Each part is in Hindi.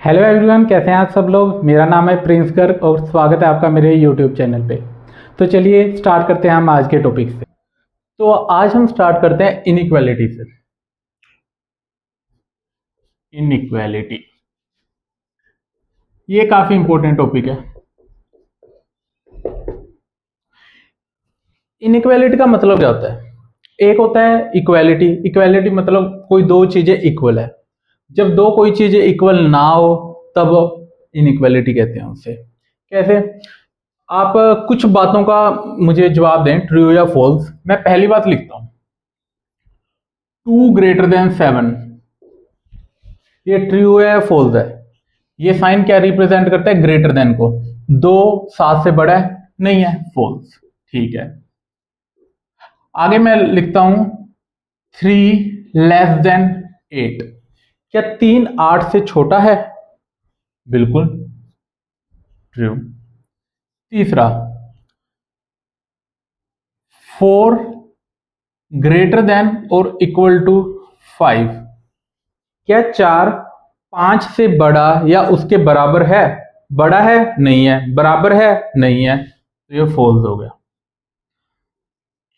हेलो एवरीवन, कैसे हैं आप सब लोग। मेरा नाम है प्रिंस गर्ग और स्वागत है आपका मेरे यूट्यूब चैनल पे। तो चलिए स्टार्ट करते हैं हम आज के टॉपिक से। तो आज हम स्टार्ट करते हैं इनइक्वालिटी से। इनइक्वालिटी ये काफ़ी इंपॉर्टेंट टॉपिक है। इनइक्वालिटी का मतलब क्या होता है? एक होता है इक्वालिटी। इक्वालिटी मतलब कोई दो चीज़ें इक्वल है। जब दो कोई चीज़ें इक्वल ना हो तब इनइक्वालिटी कहते हैं उसे। कैसे? आप कुछ बातों का मुझे जवाब दें, ट्रू या फॉल्स। मैं पहली बात लिखता हूं, 2 > 7। ये ट्रू है या फॉल्स है? ये साइन क्या रिप्रेजेंट करता है? ग्रेटर देन को। 2 7 से बड़ा है? नहीं है, फॉल्स। ठीक है, आगे मैं लिखता हूं 3 <8। क्या 3 8 से छोटा है? बिल्कुल ट्रू। तीसरा, 4 < 5। क्या 4 5 से बड़ा या उसके बराबर है? बड़ा है? नहीं है। बराबर है? नहीं है, तो ये फॉल्स हो गया।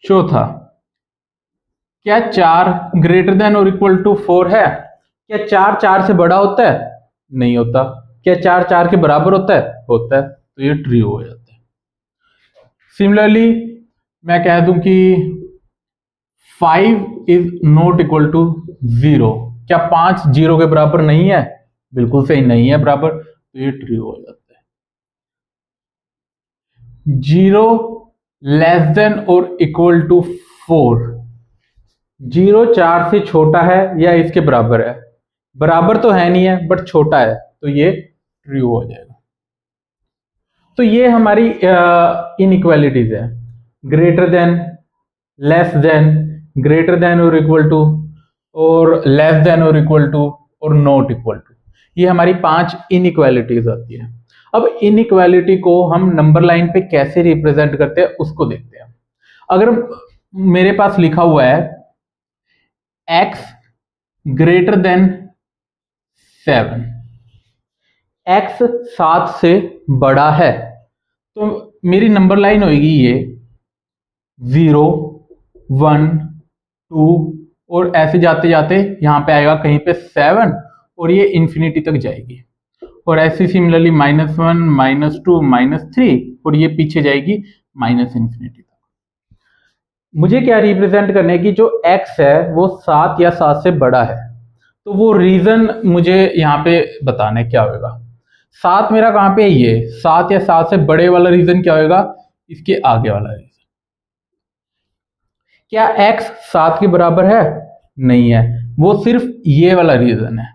चौथा, क्या 4 > 4 है? क्या 4 4 से बड़ा होता है? नहीं होता। क्या 4 4 के बराबर होता है? होता है, तो ये ट्रू हो जाता है। सिमिलरली मैं कह दूं कि 5 ≠ 0। क्या 5 0 के बराबर नहीं है? बिल्कुल सही, नहीं है बराबर, तो ये ट्रू हो जाता है। 0 < <4। 0 4 से छोटा है या इसके बराबर है? बराबर तो है नहीं है, बट छोटा है, तो ये ट्रू हो जाएगा। तो ये हमारी इनइक्वालिटीज है। Greater than, less than, greater than और इक्वल टू, और लेस देन और इक्वल टू, और नॉट इक्वल टू। ये हमारी 5 इनइक्वालिटीज आती है। अब इनइक्वालिटी को हम नंबर लाइन पे कैसे रिप्रेजेंट करते हैं उसको देखते हैं। अगर मेरे पास लिखा हुआ है x ग्रेटर देन 7, x 7 से बड़ा है, तो मेरी नंबर लाइन होगी ये 0 1 2, और ऐसे जाते जाते यहाँ पे आएगा कहीं पे 7, और ये इंफिनिटी तक जाएगी। और ऐसे सिमिलरली -1 -2 -3, और ये पीछे जाएगी -इंफिनिटी तक। मुझे क्या रिप्रेजेंट करना है कि जो x है वो 7 या 7 से बड़ा है, तो वो रीजन मुझे यहाँ पे बताना है क्या होगा। 7 मेरा कहाँ पे है? ये 7 या 7 से बड़े वाला रीजन क्या होगा? इसके आगे वाला रीजन। क्या x 7 के बराबर है? नहीं है, वो सिर्फ ये वाला रीजन है।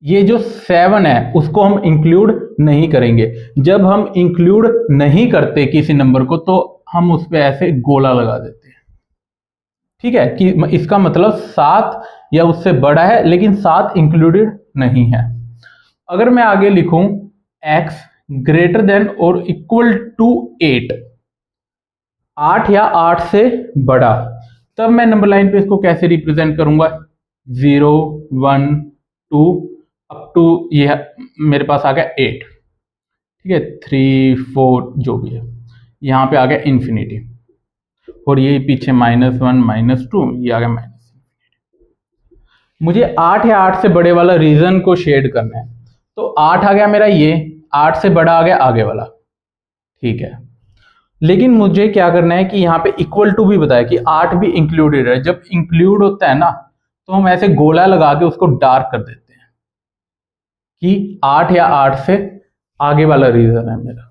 ये जो 7 है उसको हम इंक्लूड नहीं करेंगे। जब हम इंक्लूड नहीं करते किसी नंबर को तो हम उस पर ऐसे गोला लगा देते हैं। ठीक है, कि इसका मतलब 7 या उससे बड़ा है, लेकिन 7 इंक्लूडेड नहीं है। अगर मैं आगे लिखूं x ग्रेटर देन और इक्वल टू 8, 8 या 8 से बड़ा, तब मैं नंबर लाइन पे इसको कैसे रिप्रेजेंट करूंगा? 0 1 2 अप टू ये मेरे पास आ गया 8। ठीक है, 3 4 जो भी है, यहाँ पे आ गया इंफिनिटी, और ये पीछे -1 -2, ये आ गया माइनस। मुझे 8 या 8 से बड़े वाला रीजन को शेड करना है, तो 8 आ गया मेरा, ये 8 से बड़ा आ गया आगे वाला। ठीक है, लेकिन मुझे क्या करना है कि यहाँ पे इक्वल टू भी बताया कि 8 भी इंक्लूडेड है। जब इंक्लूड होता है ना, तो हम ऐसे गोला लगा के उसको डार्क कर देते हैं कि 8 या 8 से आगे वाला रीजन है मेरा।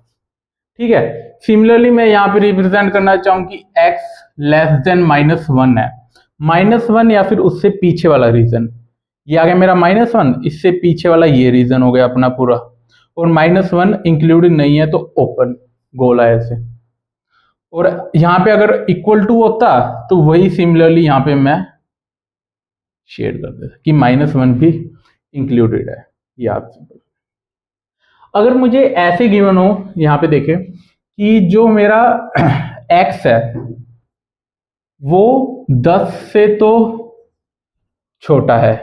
ठीक है, सिमिलरली मैं यहाँ पे रिप्रेजेंट करना चाहूँ कि x लेस देन -1 है। -1 या फिर उससे पीछे वाला रीजन, ये आ गया मेरा -1, इससे पीछे वाला ये रीजन हो गया अपना पूरा, और -1 इंक्लूडेड नहीं है तो ओपन गोला ऐसे। और यहाँ पे अगर इक्वल टू होता तो वही सिमिलरली यहाँ पे मैं शेड कर देता कि -1 भी इंक्लूडेड है। याद, अगर मुझे ऐसे गिवन हो, यहाँ पे देखें कि जो मेरा x है वो 10 से तो छोटा है,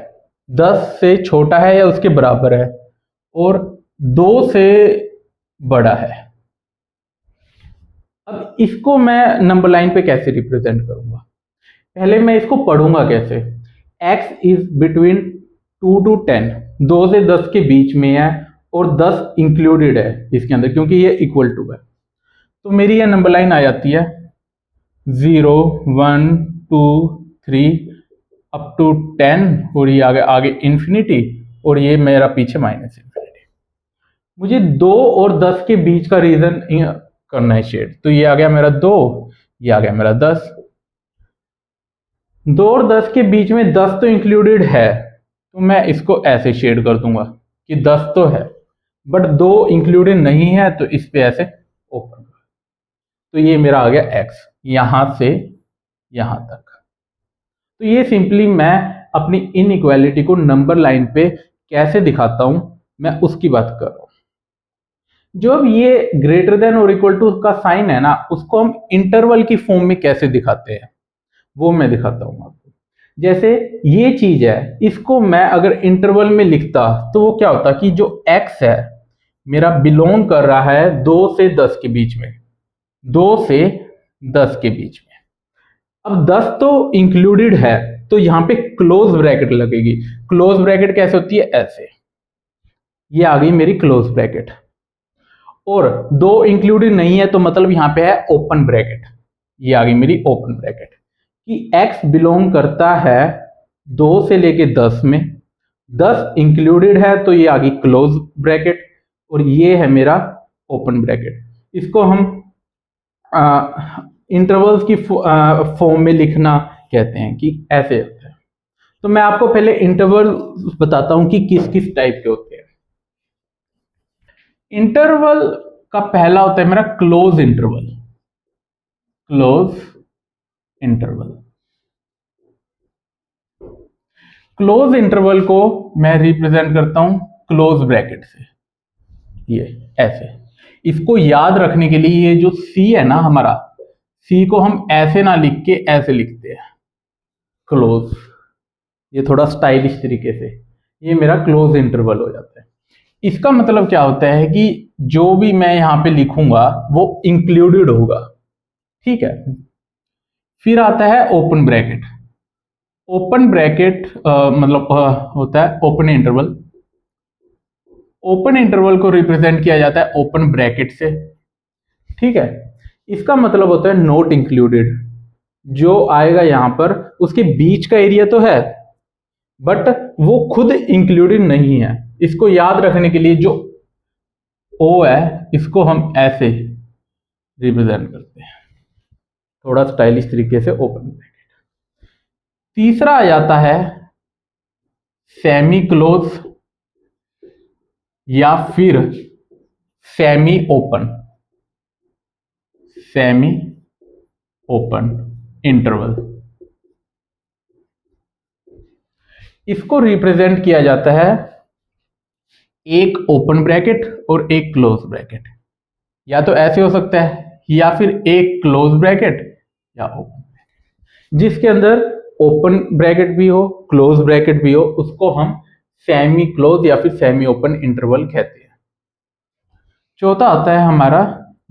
10 से छोटा है या उसके बराबर है और 2 से बड़ा है। अब इसको मैं नंबर लाइन पे कैसे रिप्रेजेंट करूंगा? पहले मैं इसको पढ़ूंगा कैसे। x इज बिटवीन 2 to 10, 2 से 10 के बीच में है और 10 इंक्लूडेड है इसके अंदर क्योंकि ये इक्वल टू है। तो मेरी ये नंबर लाइन आ जाती है 0 1 2 3 अप टू 10 और ये आगे आगे इन्फिनिटी और ये मेरा पीछे माइनस इन्फिनिटी। मुझे 2 और 10 के बीच का रीजन करना है शेड, तो ये आ गया मेरा 2, ये आ गया मेरा 10। 2 और 10 के बीच में 10 तो इंक्लूडेड है, तो मैं इसको ऐसे शेड कर दूंगा कि 10 तो है बट 2 इंक्लूडेड नहीं है, तो इस पे ऐसे ओपन। तो ये मेरा आ गया x यहां से यहां तक। तो ये सिंपली मैं अपनी इनइक्वालिटी को नंबर लाइन पे कैसे दिखाता हूं, मैं उसकी बात कर रहा हूं। जो अब ये ग्रेटर देन और इक्वल टू का साइन है ना, उसको हम इंटरवल की फॉर्म में कैसे दिखाते हैं वो मैं दिखाता हूं आपको। जैसे ये चीज है, इसको मैं अगर इंटरवल में लिखता तो वो क्या होता कि जो x है मेरा बिलोंग कर रहा है 2 से 10 के बीच में, 2 से 10 के बीच में। अब 10 तो इंक्लूडेड है तो यहां पे क्लोज ब्रैकेट लगेगी। क्लोज ब्रैकेट कैसे होती है? ऐसे, ये आ गई मेरी क्लोज ब्रैकेट। और 2 इंक्लूडेड नहीं है तो मतलब यहां पे है ओपन ब्रैकेट, ये आ गई मेरी ओपन ब्रैकेट कि x बिलोंग करता है 2 से लेके 10 में, 10 इंक्लूडेड है तो ये आ गई क्लोज ब्रैकेट और ये है मेरा ओपन ब्रैकेट। इसको हम इंटरवल्स की फॉर्म में लिखना कहते हैं कि ऐसे होता है। तो मैं आपको पहले इंटरवल बताता हूं कि किस किस टाइप के होते हैं। इंटरवल का पहला होता है मेरा close interval. Close interval, close interval को मैं रिप्रेजेंट करता हूं क्लोज ब्रैकेट से, ये ऐसे। इसको याद रखने के लिए ये जो C है ना हमारा, C को हम ऐसे ना लिख के ऐसे लिखते हैं क्लोज, ये थोड़ा स्टाइलिश तरीके से, ये मेरा क्लोज इंटरवल हो जाता है। इसका मतलब क्या होता है कि जो भी मैं यहां पे लिखूंगा वो इंक्लूडेड होगा, ठीक है। फिर आता है ओपन ब्रैकेट। ओपन ब्रैकेट मतलब होता है ओपन इंटरवल। ओपन इंटरवल को रिप्रेजेंट किया जाता है ओपन ब्रैकेट से, ठीक है। इसका मतलब होता है नॉट इंक्लूडेड, जो आएगा यहां पर उसके बीच का एरिया तो है बट वो खुद इंक्लूडेड नहीं है। इसको याद रखने के लिए जो O है इसको हम ऐसे रिप्रेजेंट करते हैं, थोड़ा स्टाइलिश तरीके से ओपन ब्रैकेट। तीसरा आ जाता है सेमी क्लोज या फिर semi open, semi open interval. इसको रिप्रेजेंट किया जाता है एक ओपन ब्रैकेट और एक क्लोज ब्रैकेट, या तो ऐसे हो सकता है या फिर एक क्लोज ब्रैकेट या ओपन ब्रैकेट। जिसके अंदर ओपन ब्रैकेट भी हो क्लोज ब्रैकेट भी हो उसको हम सेमी क्लोज या फिर सेमी ओपन इंटरवल कहते हैं। चौथा आता है हमारा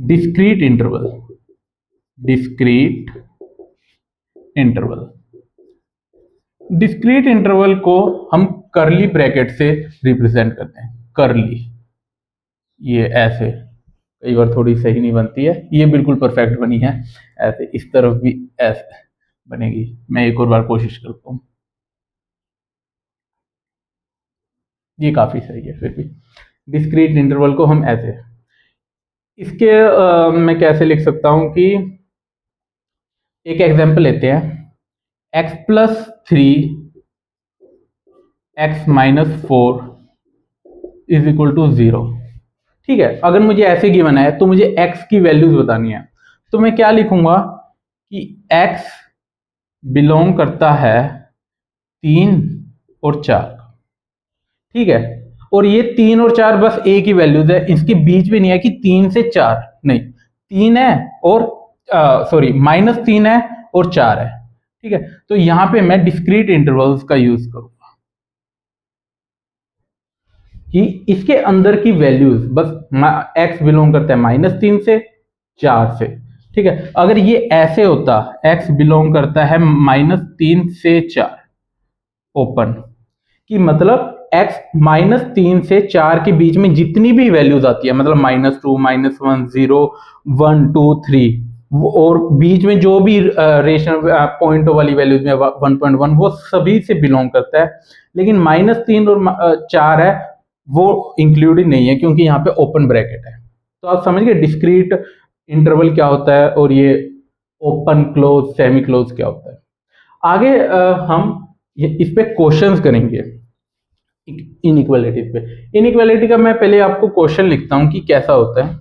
discrete interval. Discrete interval, discrete interval को हम कर्ली ब्रैकेट से रिप्रेजेंट करते हैं। कर्ली, ये ऐसे, कई बार थोड़ी सही नहीं बनती है, ये बिल्कुल परफेक्ट बनी है। ऐसे इस तरफ भी ऐसे बनेगी, मैं एक और बार कोशिश करता हूं, ये काफी सही है। फिर भी डिस्क्रीट इंटरवल को हम ऐसे, इसके मैं कैसे लिख सकता हूं कि एक एग्जांपल लेते हैं, x+3 x-4 is equal to 0, ठीक है। अगर मुझे ऐसे गिवन है तो मुझे x की वैल्यूज बतानी है, तो मैं क्या लिखूंगा कि x बिलोंग करता है 3 और 4, ठीक है। और ये 3 और 4 बस एक ही वैल्यूज है, इसके बीच भी नहीं है कि 3 से 4, नहीं, 3 है और सॉरी -3 है और 4 है, ठीक है। तो यहां पे मैं डिस्क्रीट इंटरवल्स का यूज करूंगा। इसके अंदर की वैल्यूज बस x बिलोंग करता है -3 से 4 से, ठीक है। अगर ये ऐसे होता x बिलोंग करता है -3 से 4 ओपन, कि मतलब x -3 से 4 के बीच में जितनी भी वैल्यूज आती है, मतलब -2 -1 0 1 2 3, और बीच में जो भी रेशनल पॉइंट वाली वैल्यूज में 1.1 वो सभी से बिलोंग करता है। लेकिन -3 और 4 है वो इंक्लूड ही नहीं है, क्योंकि यहाँ पे ओपन ब्रैकेट है। तो आप समझ गए डिस्क्रीट इंटरवल क्या होता है और ये ओपन क्लोज सेमी क्लोज क्या होता है। आगे हम इस पे क्वेश्चंस करेंगे इनइक्वालिटी पे। इनइक्वालिटी का मैं पहले आपको क्वेश्चन लिखता हूं कि कैसा होता है।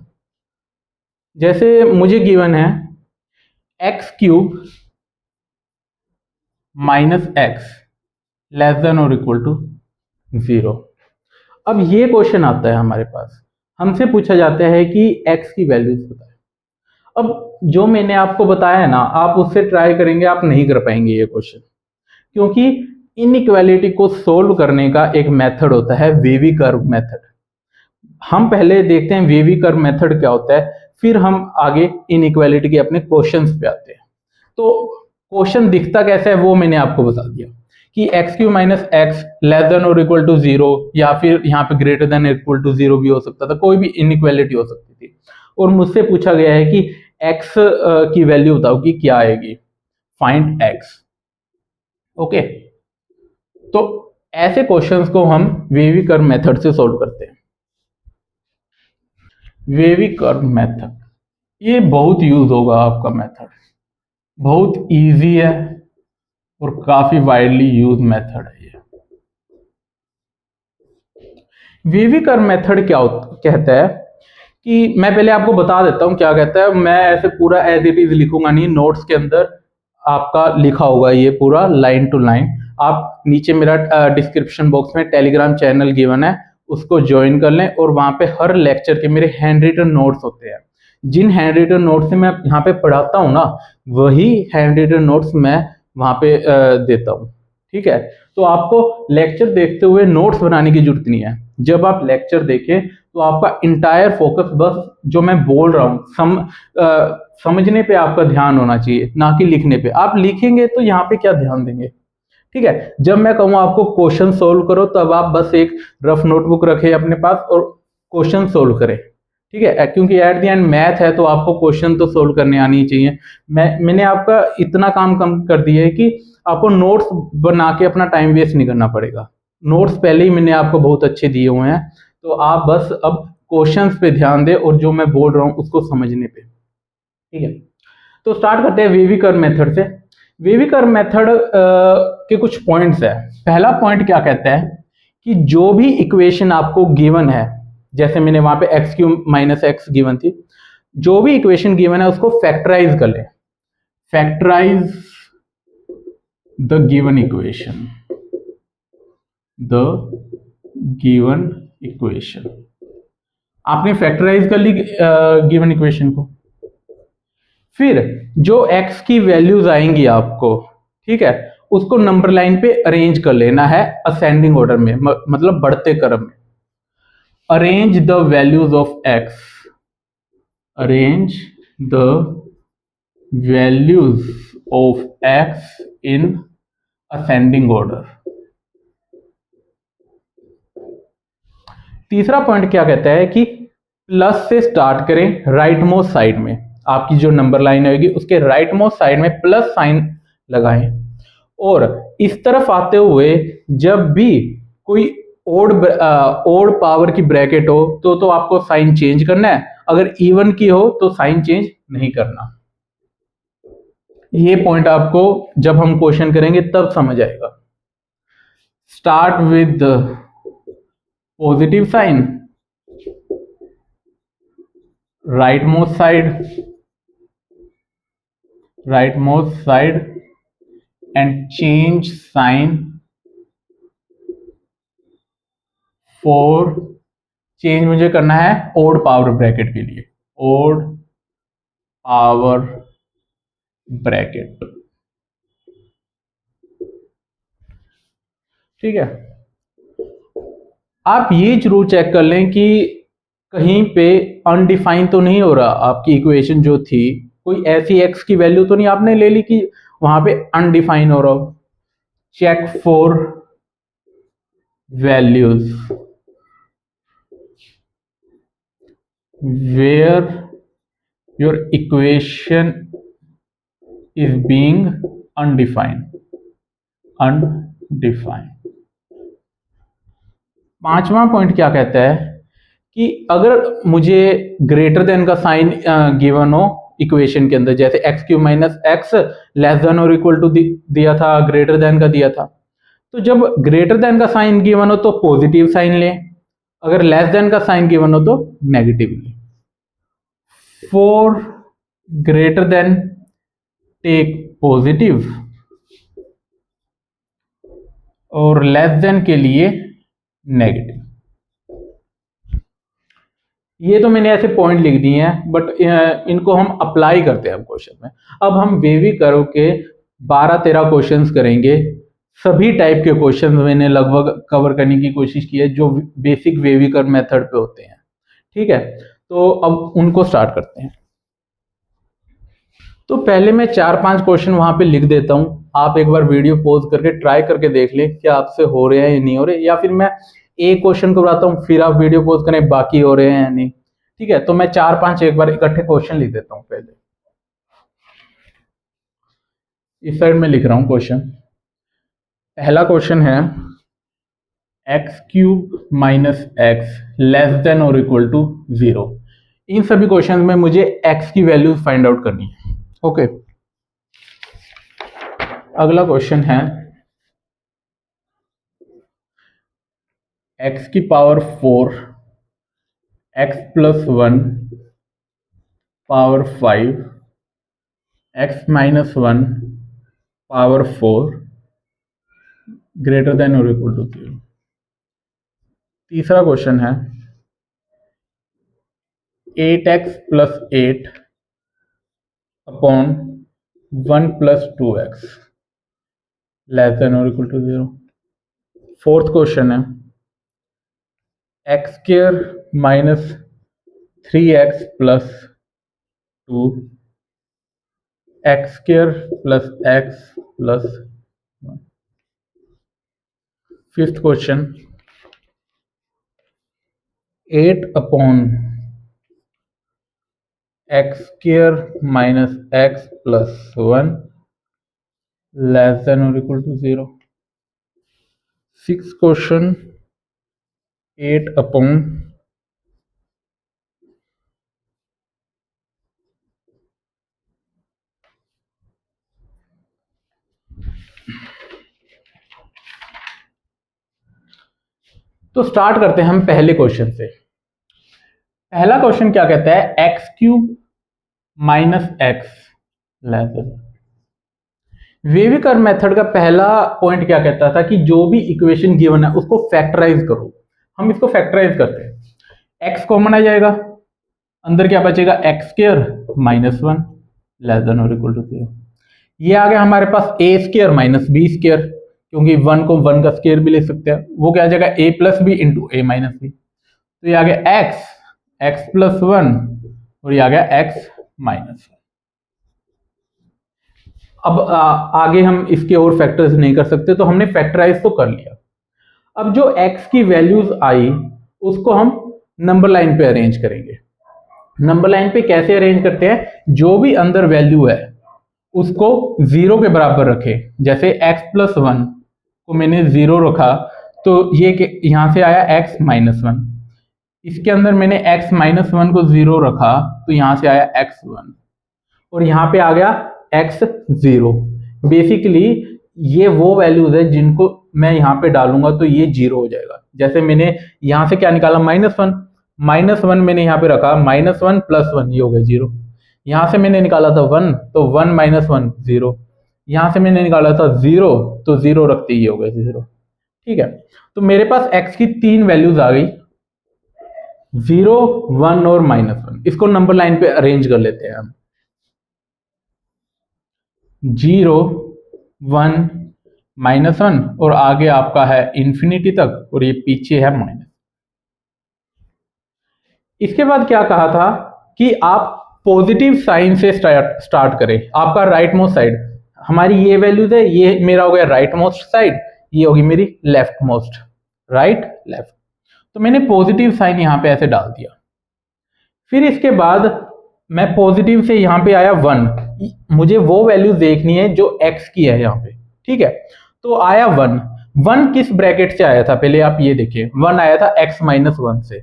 जैसे मुझे गिवन है x³ -x लेस देन और इक्वल टू 0। अब ये क्वेश्चन आता है हमारे पास, हमसे पूछा जाता है कि x की वैल्यूज बताएं। अब जो मैंने आपको बताया है ना, आप उससे ट्राई करेंगे, आप नहीं कर पाएंगे ये क्वेश्चन, क्योंकि इनइक्वालिटी को सोल्व करने का एक मेथड होता है वेवी कर्व मेथड। हम पहले देखते हैं वेवी कर्व मेथड क्या होता है, फिर हम आगे इनइक्वालिटी के अपने क्वेश्चंस पे आते हैं। तो क्वेश्चन दिखता कैसा है वो मैंने आपको बता दिया कि x³ -x लेस देन और इक्वल टू 0, या फिर यहाँ पे ग्रेटर देन इक्वल टू 0 भी हो सकता था, कोई भी इनइक्वालिटी हो सकती थी। और मुझसे पूछा गया है कि x की वैल्यू बताओ कि क्या आएगी, फाइंड x। ओके, तो ऐसे क्वेश्चंस को हम वेवी कर्व मेथड से सॉल्व करते हैं। वेवी कर्व मेथड ये बहुत यूज होगा आपका मेथड, बहुत इजी है और काफी वाइडली यूज मेथड है ये। वेवी कर्व मेथड क्या कहता है कि मैं पहले आपको बता देता हूं क्या कहता है। मैं ऐसे पूरा एज इट इज लिखूंगा नहीं, नोट्स के अंदर आपका लिखा होगा ये पूरा लाइन टू लाइन। आप नीचे मेरा डिस्क्रिप्शन बॉक्स में टेलीग्राम चैनल गिवन है, उसको ज्वाइन कर लें, और वहां पे हर लेक्चर के मेरे हैंड रिटन नोट्स होते हैं। जिन हैंड रिटन नोट्स से मैं यहाँ पे पढ़ाता हूँ ना, वही हैंड रिटन नोट्स मैं वहां पे देता हूँ, ठीक है। तो आपको लेक्चर देखते हुए नोट्स बनाने की जरूरत नहीं है। जब आप लेक्चर देखें तो आपका इंटायर फोकस बस जो मैं बोल रहा हूँ समझने पे आपका ध्यान होना चाहिए, ना कि लिखने पे। आप लिखेंगे तो यहाँ पे क्या ध्यान देंगे, ठीक है। जब मैं कहूँ आपको क्वेश्चन सोल्व करो, तब आप बस एक रफ नोटबुक रखें अपने पास और क्वेश्चन सोल्व करें, ठीक है। क्योंकि एट द एंड मैथ है, तो आपको क्वेश्चन तो सोल्व करने आनी चाहिए। मैंने आपका इतना काम कम कर दिया है कि आपको नोट्स बना के अपना टाइम वेस्ट नहीं करना पड़ेगा। नोट्स पहले ही मैंने आपको बहुत अच्छे दिए हुए हैं, तो आप बस अब क्वेश्चंस पे ध्यान दें और जो मैं बोल रहा हूँ उसको समझने पे, ठीक है। तो स्टार्ट करते हैं वेवी कर्व मेथड से। वेवी कर्व मेथड के कुछ पॉइंट्स है। पहला पॉइंट क्या कहता है कि जो भी इक्वेशन आपको गिवन है, जैसे मैंने वहां पे x³ -x गिवन थी, जो भी इक्वेशन गिवन है उसको फैक्टराइज कर ले। Factorize the given equation, the given equation. आपने फैक्टराइज कर ली गिवन इक्वेशन को। फिर जो x की वैल्यूज आएंगी आपको, ठीक है, उसको नंबर लाइन पे अरेंज कर लेना है असेंडिंग ऑर्डर में, मतलब बढ़ते क्रम में। Arrange the values of x, arrange the values of x in ascending order. तीसरा पॉइंट क्या कहता है कि प्लस से स्टार्ट करें राइट मोस्ट साइड में। आपकी जो नंबर लाइन होगी उसके राइट मोस्ट साइड में प्लस साइन लगाएं, और इस तरफ आते हुए जब भी कोई ओड पावर की ब्रैकेट हो तो आपको साइन चेंज करना है, अगर इवन की हो तो साइन चेंज नहीं करना। ये पॉइंट आपको जब हम क्वेश्चन करेंगे तब समझ आएगा। Start with positive sign, rightmost side and change sign for, change मुझे करना है ओड पावर ब्रैकेट के लिए, ओड पावर ब्रैकेट, ठीक है। आप ये जरूर चेक कर लें कि कहीं पे अनडिफाइन तो नहीं हो रहा आपकी इक्वेशन जो थी, कोई ऐसी एक्स की वैल्यू तो नहीं आपने ले ली कि वहां पे अनडिफाइन हो रहा हो। Check for values where your equation is being undefined. पांचवा पॉइंट क्या कहता है कि अगर मुझे ग्रेटर देन का साइन गिवन हो इक्वेशन के अंदर, जैसे x q minus x less than और इक्वल टू दिया था, ग्रेटर देन का दिया था, तो जब ग्रेटर देन का साइन गिवन हो तो पॉजिटिव साइन लें, अगर लेस देन का साइन गिवन हो तो नेगेटिव लें। For greater than take positive और लेस देन के लिए नेगेटिव। ये तो मैंने ऐसे पॉइंट लिख दिए हैं, बट इनको हम अप्लाई करते हैं अब क्वेश्चन में। अब हम वेवी करो के 12-13 क्वेश्चंस करेंगे। सभी टाइप के क्वेश्चन मैंने लगभग कवर करने की कोशिश की है जो बेसिक वेवी कर मेथड पे होते हैं। ठीक है, तो अब उनको स्टार्ट करते हैं। तो पहले मैं 4-5 क्वेश्चन वहां पे लिख देता हूं, आप एक बार वीडियो पॉज करके ट्राई करके देख लें क्या आपसे हो रहे हैं या नहीं हो रहे, या फिर मैं एक क्वेश्चन को बताता हूं फिर आप वीडियो पॉज करें बाकी हो रहे हैं या नहीं। ठीक है, तो मैं 4-5 एक बार इकट्ठे क्वेश्चन लिख देता हूं। पहले इस साइड में लिख रहा हूं क्वेश्चन। पहला क्वेश्चन है X cube minus x less than और इक्वल टू 0। इन सभी क्वेश्चन में मुझे एक्स की वैल्यू फाइंड आउट करनी है। ओके, अगला क्वेश्चन है एक्स की power 4 x plus 1 power 5 x minus 1 power 4 greater than और इक्वल टू 0। तीसरा क्वेश्चन है 8x plus 8 upon 1 plus 2x less than और इक्वल टू 0। फोर्थ क्वेश्चन है x square minus 3x plus 2 x square plus x plus 1। Fifth question 8 upon x square minus x plus 1 less than और equal to 0। Six question 8 upon तो स्टार्ट करते हैं हम पहले क्वेश्चन से। पहला क्वेश्चन क्या कहता है X cube minus x less than. Wavy curve method का पहला पॉइंट क्या कहता था कि जो भी इक्वेशन गिवन है उसको फैक्टराइज करो। हम इसको फैक्टराइज करते हैं, एक्स कॉमन आ जाएगा, अंदर क्या बचेगा x square minus 1 less than और इक्वल टू 0। ये आ गया हमारे पास ए स्क्वायर माइनस बी स्क्वायर, क्योंकि 1 को 1 का स्क्वायर भी ले सकते हैं, वो क्या आ जाएगा ए प्लस बी इंटू ए माइनस बी। तो ये आ गया एक्स प्लस 1 और ये आ गया एक्स माइनस 1। अब आगे हम इसके और फैक्टर्स नहीं कर सकते, तो हमने फैक्टराइज तो कर लिया। अब जो x की वैल्यूज आई उसको हम नंबर लाइन पे अरेंज करेंगे। नंबर लाइन पे कैसे अरेंज करते हैं, जो भी अंदर वैल्यू है उसको 0 के बराबर रखे। जैसे x प्लस 1 को मैंने 0 रखा तो ये यहां से आया x माइनस 1, इसके अंदर मैंने x माइनस 1 को 0 रखा तो यहां से आया x1 और यहां पे आ गया x0। बेसिकली ये वो वैल्यूज है जिनको मैं यहां पे डालूंगा तो ये 0 हो जाएगा। जैसे मैंने यहां से क्या निकाला माइनस वन मैंने यहां पे रखा, माइनस 1 प्लस 1 ये हो गया 0। यहां से मैंने निकाला था 1 तो 1 माइनस 1 0। यहां से मैंने निकाला था 0 तो 0 रखते ही हो गया 0। ठीक है, तो मेरे पास x की 3 वैल्यूज आ गई, 0 1 और माइनस 1। इसको नंबर लाइन पे अरेंज कर लेते हैं हम। 0 1 माइनस 1 और आगे आपका है इंफिनिटी तक और ये पीछे है माइनस। इसके बाद क्या कहा था कि आप पॉजिटिव साइन से स्टार्ट करें। आपका राइट मोस्ट साइड, हमारी ये वैल्यूज है, ये मेरा हो गया राइट मोस्ट साइड, ये होगी मेरी लेफ्ट मोस्ट, राइट लेफ्ट। तो मैंने पॉजिटिव साइन यहां पे ऐसे डाल दिया। फिर इसके बाद मैं पॉजिटिव से यहां पे आया 1, मुझे वो वैल्यू देखनी है जो x की है यहाँ पे, ठीक है। तो आया 1 किस ब्रैकेट से आया था, पहले आप ये देखिए, 1 आया था x माइनस 1 से,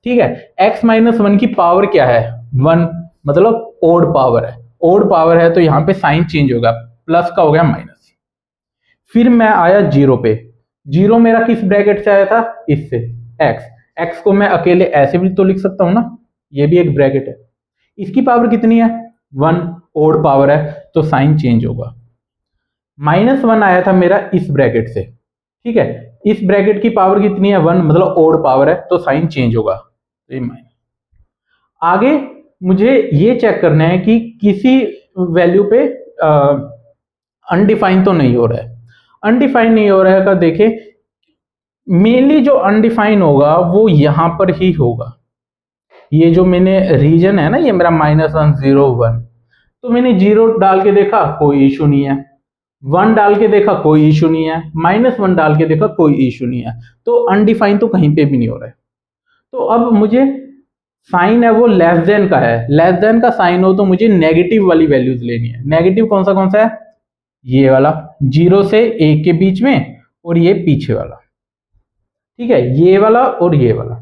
ठीक है। x माइनस 1 की पावर क्या है, 1, मतलब ओड पावर है, ओड पावर है तो यहाँ पे साइन चेंज होगा, प्लस का हो गया माइनस। फिर मैं आया 0 पे, 0 मेरा किस ब्रैकेट से आया था, इससे, x को मैं अकेले ऐसे भी तो लिख सकता हूं ना, ये भी एक ब्रैकेट है, इसकी पावर कितनी है, 1, ओड पावर है तो साइन चेंज होगा। -1 आया था मेरा इस ब्रैकेट से, ठीक है, इस ब्रैकेट की पावर कितनी है, 1, मतलब ओड पावर है तो साइन चेंज होगा, तो ये माइनस। आगे मुझे ये चेक करना है कि किसी वैल्यू पे अनडिफाइन तो नहीं हो रहा है। अनडिफाइन नहीं हो रहा है का देखें, मेनली जो अनडिफाइन होगा वो यहां पर ही होगा। ये जो मैंने रीजन है ना, ये मेरा -1 0 1, तो मैंने 0 डाल के देखा कोई इशू नहीं है, 1 डाल के देखा कोई इशू नहीं है, -1 डाल के देखा कोई इशू नहीं है, तो अनडिफाइन तो कहीं पे भी नहीं हो रहा है। तो अब मुझे साइन है वो लेस देन का है, लेस देन का साइन हो तो मुझे नेगेटिव वाली वैल्यूज लेनी है। नेगेटिव कौन सा है, ये वाला 0 से 1 के बीच में, और ये पीछे वाला, ठीक है, ये वाला और ये वाला,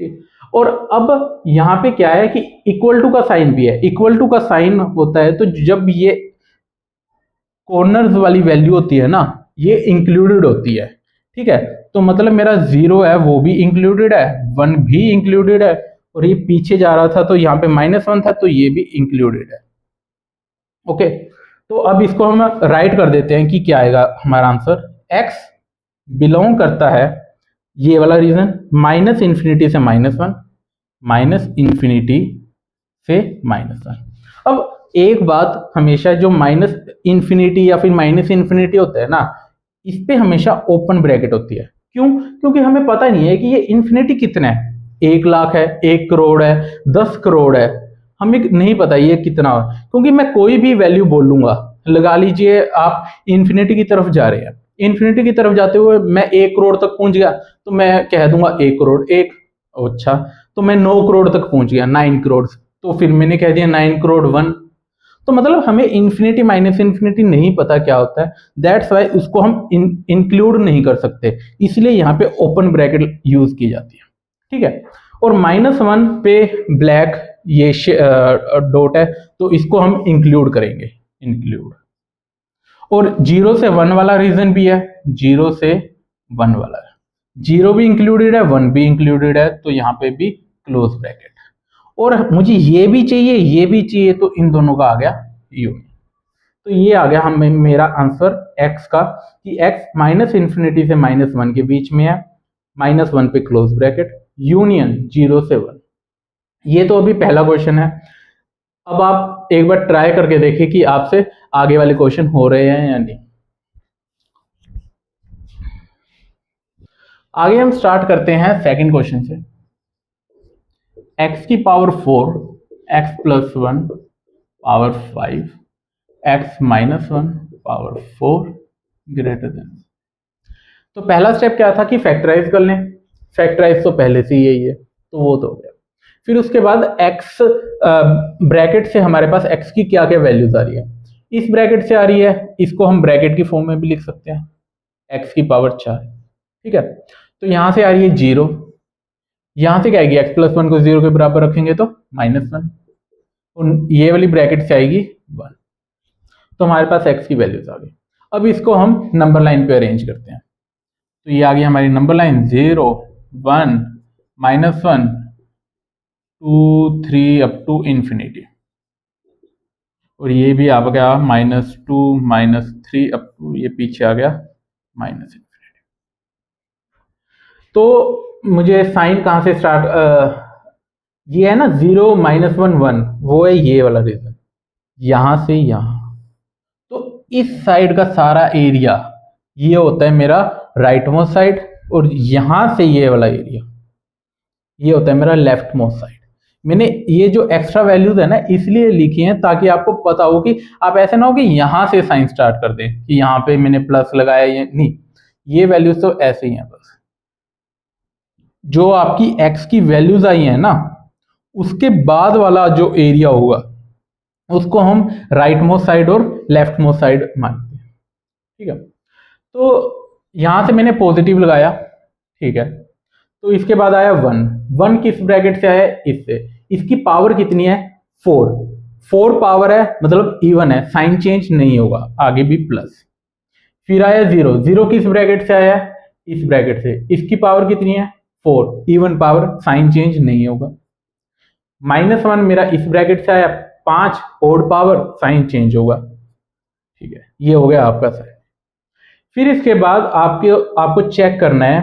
ठीक। और अब यहां पे क्या है कि इक्वल टू का साइन भी है, इक्वल टू का साइन होता है तो जब ये कॉर्नर्स वाली वैल्यू होती है ना, ये इंक्लूडेड होती है, ठीक है। तो मतलब मेरा 0 है वो भी इंक्लूडेड है, 1 भी इंक्लूडेड है, और ये पीछे जा रहा था तो यहाँ पे -1 था तो ये भी इंक्लूडेड है, ओके। तो अब इसको हम राइट कर देते हैं कि क्या आएगा हमारा आंसर, x बिलोंग करता है, ये वाला रीजन, -∞ से -1, -∞ से -1। अब एक बात हमेशा, जो -∞ या फिर -∞ होता है ना, इस पे हमेशा ओपन ब्रैकेट होती है। क्यों, क्योंकि हमें पता नहीं है कि ये इन्फिनिटी कितना है, 1 लाख है, 1 करोड़ है, 10 करोड़ है, हमें नहीं पता ये कितना है। क्योंकि मैं कोई भी वैल्यू बोलूंगा, लगा लीजिए आप इन्फिनिटी की तरफ जा रहे हैं, इन्फिनिटी की तरफ जाते हुए मैं 1 करोड़ तक पहुंच गया तो मैं कह दूंगा 1 करोड़ 1, अच्छा, तो मैं 9 करोड़ तक पहुंच गया, 9 करोड़, तो फिर मैंने कह दिया 9 करोड़ 1। तो मतलब हमें इन्फिनिटी -∞ नहीं पता क्या होता है, दैट्स वाई उसको हम इंक्लूड नहीं कर सकते, इसलिए यहाँ पे ओपन ब्रैकेट यूज की जाती है, ठीक है। और -1 पे ब्लैक ये डॉट है तो इसको हम इंक्लूड करेंगे, इंक्लूड। और 0 से 1 वाला रीजन भी है, 0 से 1 वाला है, 0 भी इंक्लूडेड है, 1 भी इंक्लूडेड है, तो यहाँ पे भी क्लोज ब्रैकेट। और मुझे ये भी चाहिए, ये भी चाहिए, तो इन दोनों का आ गया यूनियन। तो ये आ गया हमें मेरा आंसर x का, कि x -∞ से -1 के बीच में है, -1 पे क्लोज ब्रैकेट, यूनियन 0 से 1। ये तो अभी पहला क्वेश्चन है। अब आप एक बार ट्राई करके देखिए कि आपसे आगे वाले क्वेश्चन हो रहे हैं या नहीं। आगे हम स्टार्ट करते हैं सेकंड क्वेश्चन से। x की power 4, x + 1 power 5, x - 1 power 4 greater than. तो पहला स्टेप क्या था कि फैक्टराइज कर लें, फैक्टराइज तो पहले से यही है तो वो तो हो गया। फिर उसके बाद x ब्रैकेट से हमारे पास x की क्या क्या वैल्यूज आ रही है, इस ब्रैकेट से आ रही है, इसको हम ब्रैकेट की फॉर्म में भी लिख सकते हैं, x की पावर 4, ठीक है। तो यहां से आ रही है 0, यहां से क्या आएगी, x + 1 को 0 के बराबर रखेंगे तो -1, और ये वाली ब्रैकेट से आएगी 1, तो हमारे पास x की वैल्यूज आ गई। अब इसको हम नंबर लाइन पे अरेंज करते हैं, तो ये आ गई हमारी number line 0 1 -1 2 3 up to infinity, और ये भी आ गया -2 -3 अप टू, ये पीछे आ गया -∞। तो मुझे साइन कहां से स्टार्ट, ये है ना 0 -1 1, वो है ये वाला रीजन, यहां से यहां, तो इस साइड का सारा एरिया ये होता है मेरा राइट मोस्ट साइड, और यहां से ये वाला एरिया, ये होता है मेरा लेफ्ट मोस्ट साइड। मैंने ये जो एक्स्ट्रा वैल्यूज है ना इसलिए लिखी हैं ताकि आपको पता हो कि आप ऐसे ना हो कि यहां से साइन स्टार्ट कर दें कि यहाँ पे मैंने प्लस लगाया, ये नहीं, ये वैल्यूज तो ऐसे ही हैं बस। जो आपकी एक्स की वैल्यूज आई हैं ना उसके बाद वाला जो एरिया होगा उसको हम राइट मोस्ट साइड और लेफ्ट मोस्ट साइड मानते हैं। ठीक है, तो यहां से मैंने पॉजिटिव लगाया, ठीक है, तो इसके बाद आया 1, 1 किस ब्रैकेट से आया, इससे। इसकी पावर कितनी है, 4, 4 पावर है मतलब इवन है, साइन चेंज नहीं होगा, आगे भी प्लस। फिर आया 0, 0 किस ब्रैकेट से आया, इस ब्रैकेट से, इसकी पावर कितनी है 4, इवन पावर, साइन चेंज नहीं होगा। -1 मेरा इस ब्रैकेट से आया, 5 ओड पावर, साइन चेंज होगा। ठीक है, ये हो गया आपका साइन। फिर इसके बाद आपको चेक करना है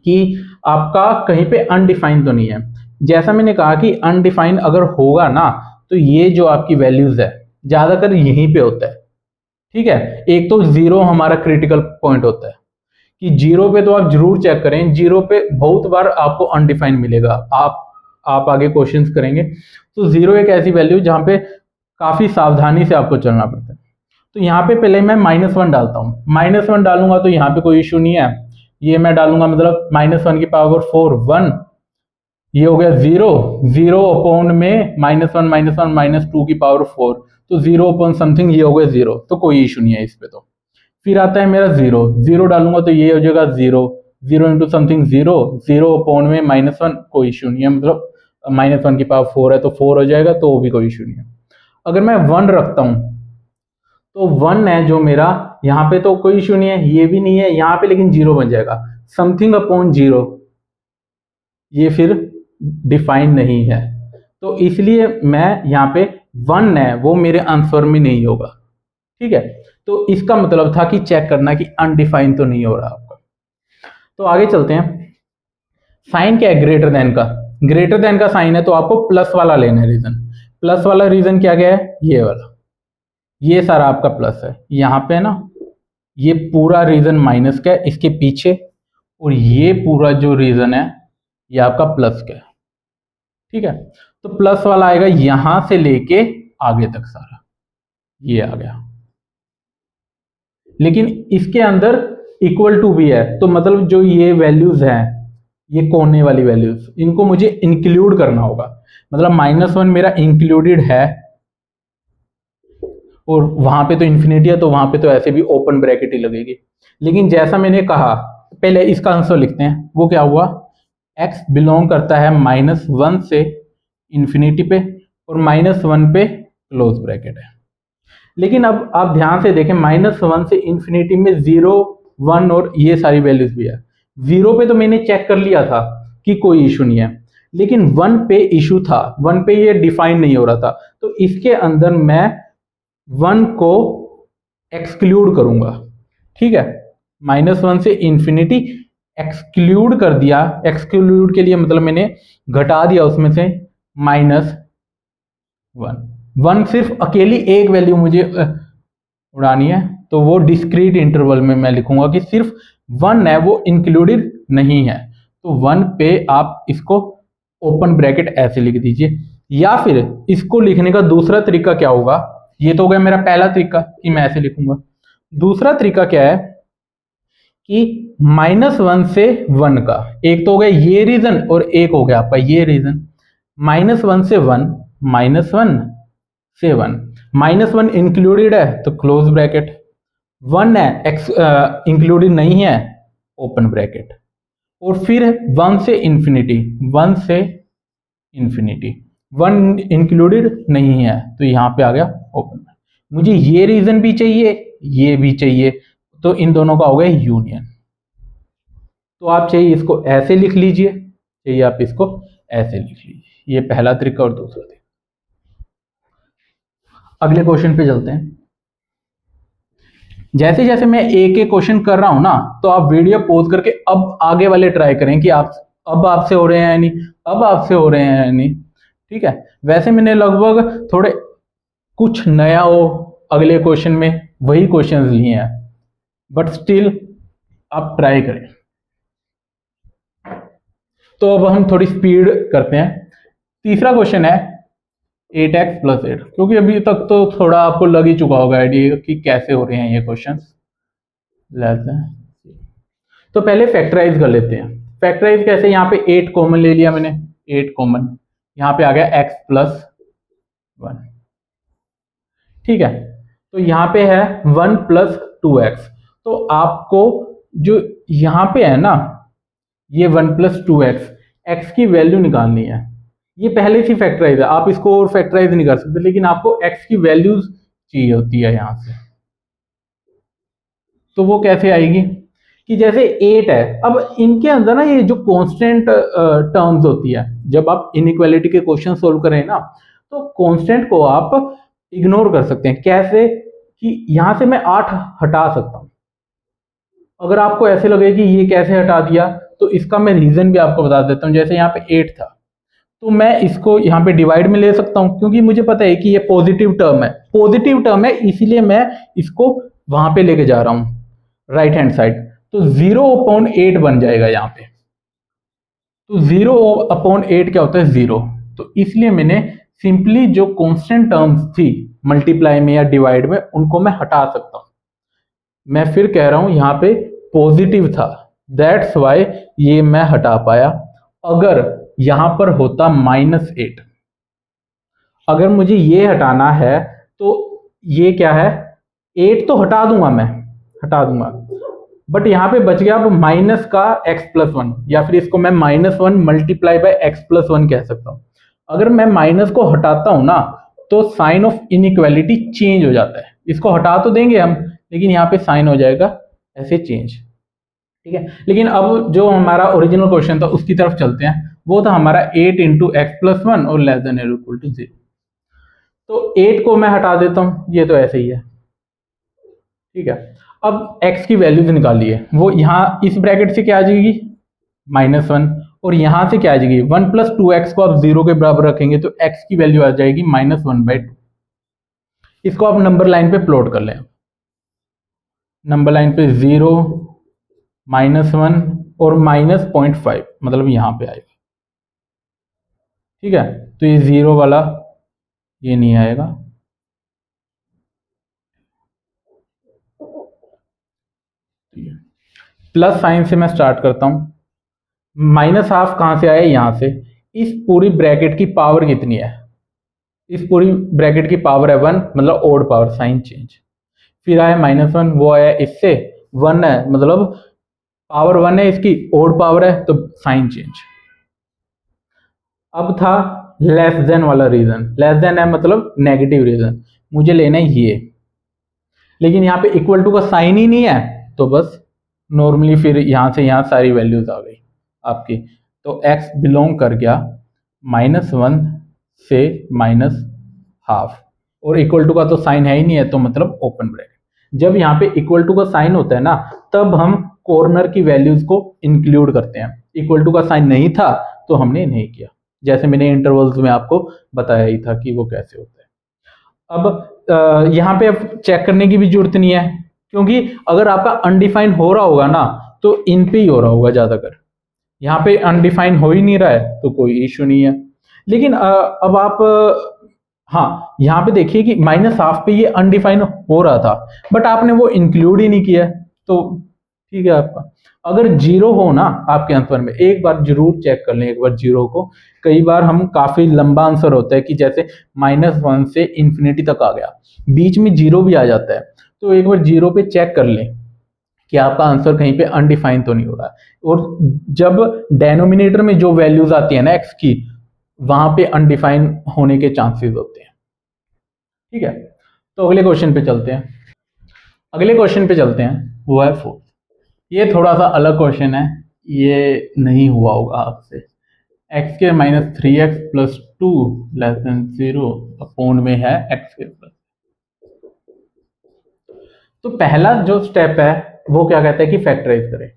कि आपका कहीं पे अनडिफाइन तो नहीं है। जैसा मैंने कहा कि अनडिफाइन अगर होगा ना तो ये जो आपकी वैल्यूज है ज्यादातर यहीं पे होता है। ठीक है, एक तो 0 हमारा क्रिटिकल पॉइंट होता है कि 0 पे तो आप जरूर चेक करें, 0 पे बहुत बार आपको अनडिफाइन मिलेगा। आप आगे क्वेश्चंस करेंगे तो 0 एक ऐसी वैल्यू जहां पे काफी सावधानी से आपको चलना पड़ता है। तो यहाँ पे पहले मैं -1 डालता हूँ, -1 डालूंगा तो यहाँ पे कोई इश्यू नहीं है। ये मैं डालूंगा मतलब -1 की पावर 4, 1, ये हो गया 0, 0 अपॉन में -1 -2 की पावर 4, तो 0 अपॉन समथिंग, ये हो गया 0, तो कोई इशू नहीं है इस पे। तो फिर आता है मेरा 0, 0 डालूंगा तो ये हो जाएगा 0, 0 इंटू समथिंग 0, 0 अपॉन में -1, कोई इशू नहीं है, मतलब -1 की पावर 4 है तो 4 हो जाएगा, तो वो भी कोई इशू नहीं है। अगर मैं 1 रखता हूँ तो 1 है जो मेरा, यहाँ पे तो कोई इशू नहीं है, ये भी नहीं है यहाँ पे, लेकिन 0 बन जाएगा, समथिंग अपॉन 0, ये फिर डिफाइन नहीं है, तो इसलिए मैं यहाँ पे 1 है वो मेरे आंसर में नहीं होगा। ठीक है, तो इसका मतलब था कि चेक करना कि अनडिफाइन तो नहीं हो रहा आपका। तो आगे चलते हैं। साइन क्या है, ग्रेटर देन का, ग्रेटर देन का साइन है तो आपको प्लस वाला लेना है रीजन। प्लस वाला रीजन क्या क्या है, ये वाला, ये सारा आपका प्लस है। यहाँ पे ना ये पूरा रीजन माइनस का है इसके पीछे, और ये पूरा जो रीजन है ये आपका प्लस का है। ठीक है, तो प्लस वाला आएगा यहां से लेके आगे तक सारा, ये आ गया। लेकिन इसके अंदर इक्वल टू भी है, तो मतलब जो ये वैल्यूज हैं, ये कोने वाली वैल्यूज, इनको मुझे इंक्लूड करना होगा। मतलब -1 मेरा इंक्लूडेड है, और वहां पे तो इन्फिनिटी है तो वहां पे तो ऐसे भी ओपन ब्रैकेट ही लगेगी। लेकिन जैसा मैंने कहा, पहले इसका आंसर लिखते हैं, वो क्या हुआ, x बिलोंग करता है -1 से इन्फिनिटी पे, और -1 पे क्लोज ब्रैकेट है। लेकिन अब आप ध्यान से देखें, -1 से इन्फिनिटी में 0, 1 और ये सारी वैल्यूज भी है। 0 पे तो मैंने चेक कर लिया था कि कोई इशू नहीं है, लेकिन 1 पे इशू था, 1 पे ये डिफाइन नहीं हो रहा था, तो इसके अंदर मैं 1 को एक्सक्लूड करूंगा। ठीक है, -1 से इन्फिनिटी एक्सक्लूड कर दिया। एक्सक्लूड के लिए मतलब मैंने घटा दिया उसमें से -1। 1 सिर्फ अकेली एक वैल्यू मुझे उड़ानी है, तो वो डिस्क्रीट इंटरवल में मैं लिखूंगा कि सिर्फ 1 है वो इंक्लूडेड नहीं है, तो 1 पे आप इसको ओपन ब्रैकेट ऐसे लिख दीजिए। या फिर इसको लिखने का दूसरा तरीका क्या होगा, ये तो हो गया मेरा पहला तरीका कि मैं ऐसे लिखूंगा। दूसरा तरीका क्या है कि -1 से 1 का, एक तो हो गया ये रीजन और एक हो गया आपका ये रीजन। -1 से 1, -1 से 1, -1 इंक्लूडेड है तो क्लोज ब्रैकेट, 1 है इंक्लूडेड नहीं है, ओपन ब्रैकेट, और फिर 1 से इन्फिनिटी, 1 से इन्फिनिटी, 1 इंक्लूडेड नहीं है तो यहां पे आ गया ओपन। मुझे ये रीजन भी चाहिए, ये भी चाहिए, तो इन दोनों का हो गया यूनियन। तो आप चाहिए इसको ऐसे लिख लीजिए, चाहिए आप इसको ऐसे लिख लीजिए। ये पहला तरीका और दूसरा तरीका। अगले क्वेश्चन पे चलते हैं। जैसे जैसे मैं एक एक क्वेश्चन कर रहा हूं ना, तो आप वीडियो पॉज करके अब आगे वाले ट्राई करें कि आप अब आपसे हो रहे हैं या नहीं, अब आपसे हो रहे हैं या नहीं। ठीक है, वैसे मैंने लगभग थोड़े कुछ नया हो अगले क्वेश्चन में वही क्वेश्चंस लिए हैं, बट स्टिल आप ट्राई करें। तो अब हम थोड़ी स्पीड करते हैं। तीसरा क्वेश्चन है 8x + 8, क्योंकि अभी तक तो थोड़ा आपको लग ही चुका होगा आइडिया कि कैसे हो रहे हैं ये क्वेश्चन। लेते हैं तो पहले फैक्टराइज कर लेते हैं। फैक्टराइज कैसे, यहाँ पे 8 कॉमन ले लिया मैंने, 8 कॉमन, यहाँ पे आ गया x + 1, ठीक है। तो यहाँ पे है 1 + 2x, तो आपको जो यहाँ पे है ना ये 1 + 2x, x की वैल्यू निकालनी है। ये पहले से फैक्टराइज है, आप इसको और फैक्टराइज नहीं कर सकते, लेकिन आपको x की वैल्यूज चाहिए होती है यहाँ से। तो वो कैसे आएगी कि जैसे 8 है, अब इनके अंदर ना ये जो कांस्टेंट टर्म्स होती है, जब आप इनइक्वालिटी के क्वेश्चन सोल्व करें ना, तो कांस्टेंट को आप इग्नोर कर सकते हैं। कैसे कि यहां से मैं 8 हटा सकता हूं। अगर आपको ऐसे लगे कि ये कैसे हटा दिया, तो इसका मैं रीजन भी आपको बता देता हूं। जैसे यहाँ पे 8 था, तो मैं इसको यहाँ पे डिवाइड में ले सकता हूं, क्योंकि मुझे पता है कि ये पॉजिटिव टर्म है, पॉजिटिव टर्म है, इसीलिए मैं इसको वहां पे लेके जा रहा हूं राइट हैंड साइड। तो 0/8 बन जाएगा यहाँ पे। तो 0/8 क्या होता है, 0। तो इसलिए मैंने सिंपली जो कांस्टेंट टर्म्स थी मल्टीप्लाई में या डिवाइड में, उनको मैं हटा सकता हूं। मैं फिर कह रहा हूं यहाँ पे पॉजिटिव था, दैट्स वाई ये मैं हटा पाया। अगर यहां पर होता -8, अगर मुझे ये हटाना है तो ये क्या है, 8 तो हटा दूंगा, मैं हटा दूंगा, बट यहां पे बच गया अब माइनस का x + 1, या फिर इसको मैं -1 × x + 1 कह सकता हूं। अगर मैं माइनस को हटाता हूं ना, तो साइन ऑफ इनइक्वालिटी चेंज हो जाता है। इसको हटा तो देंगे हम, लेकिन यहाँ पे साइन हो जाएगा ऐसे चेंज, ठीक है। लेकिन अब जो हमारा ओरिजिनल क्वेश्चन था उसकी तरफ चलते हैं। वो था हमारा 8 × x + 1 और << 0। तो 8 को मैं हटा देता हूं, ये तो ऐसे ही है, ठीक है। अब x की वैल्यूज निकालिए, वो यहाँ इस ब्रैकेट से क्या आ जाएगी, -1, और यहां से क्या आ जाएगी 1 + 2x को आप 0 के बराबर रखेंगे तो x की वैल्यू आ जाएगी -1/2। इसको आप नंबर लाइन पे प्लॉट कर लें। नंबर लाइन पे 0, -1 और -0.5, मतलब यहां पे आएगा, ठीक है। तो ये 0 वाला ये नहीं आएगा, प्लस साइन से मैं स्टार्ट करता हूं। -½ कहां से आया, यहां से। इस पूरी ब्रैकेट की पावर कितनी है, इस पूरी ब्रैकेट की पावर है 1, मतलब ओड पावर, साइन चेंज। फिर आया -1, वो आया इससे, 1 है मतलब पावर 1 है इसकी, ओड पावर है तो साइन चेंज। अब था लेस देन वाला रीजन, लेस देन है मतलब नेगेटिव रीजन, मुझे लेना है ये, लेकिन यहाँ पे इक्वल टू का साइन ही नहीं है, तो बस नॉर्मली फिर यहाँ से यहाँ सारी वैल्यूज आ गई आपकी। तो x बिलोंग कर गया -1 से -½ और इक्वल टू का तो साइन है ही नहीं है, तो मतलब ओपन ब्रैकेट। जब यहाँ पे इक्वल टू का साइन होता है ना, तब हम कॉर्नर की वैल्यूज को इंक्लूड करते हैं। इक्वल टू का साइन नहीं था तो हमने नहीं किया, जैसे मैंने इंटरवल्स में आपको बताया ही था कि वो कैसे होता है। अब यहाँ पे अब चेक करने की भी जरूरत नहीं है, क्योंकि अगर आपका अनडिफाइन हो रहा होगा ना, तो इन पे ही हो रहा होगा ज्यादातर। यहाँ पे अनडिफाइन हो ही नहीं रहा है तो कोई इश्यू नहीं है। लेकिन अब आप हाँ यहाँ पे देखिए कि -½ पे ये अनडिफाइन हो रहा था, बट आपने वो इंक्लूड ही नहीं किया, तो ठीक है आपका। अगर 0 हो ना आपके आंसर में, एक बार जरूर चेक कर लें एक बार 0 को। कई बार हम काफी लंबा आंसर होता है कि जैसे -1 से इंफिनिटी तक आ गया, बीच में 0 भी आ जाता है, तो एक बार 0 पे चेक कर लें कि आपका आंसर कहीं पे अनडिफाइन तो नहीं हो रहा है। और जब डेनोमिनेटर में जो वैल्यूज आती है ना x की, वहां पे अनडिफाइन होने के चांसेस होते हैं, ठीक है। तो अगले क्वेश्चन पे चलते हैं। अगले क्वेश्चन पे चलते हैं, वो है 4। ये थोड़ा सा अलग क्वेश्चन है, ये नहीं हुआ होगा आपसे। x के -3x + 2 < 0 अपोन में है x के प्लस। तो पहला जो स्टेप है वो क्या कहता है कि फैक्टराइज करें।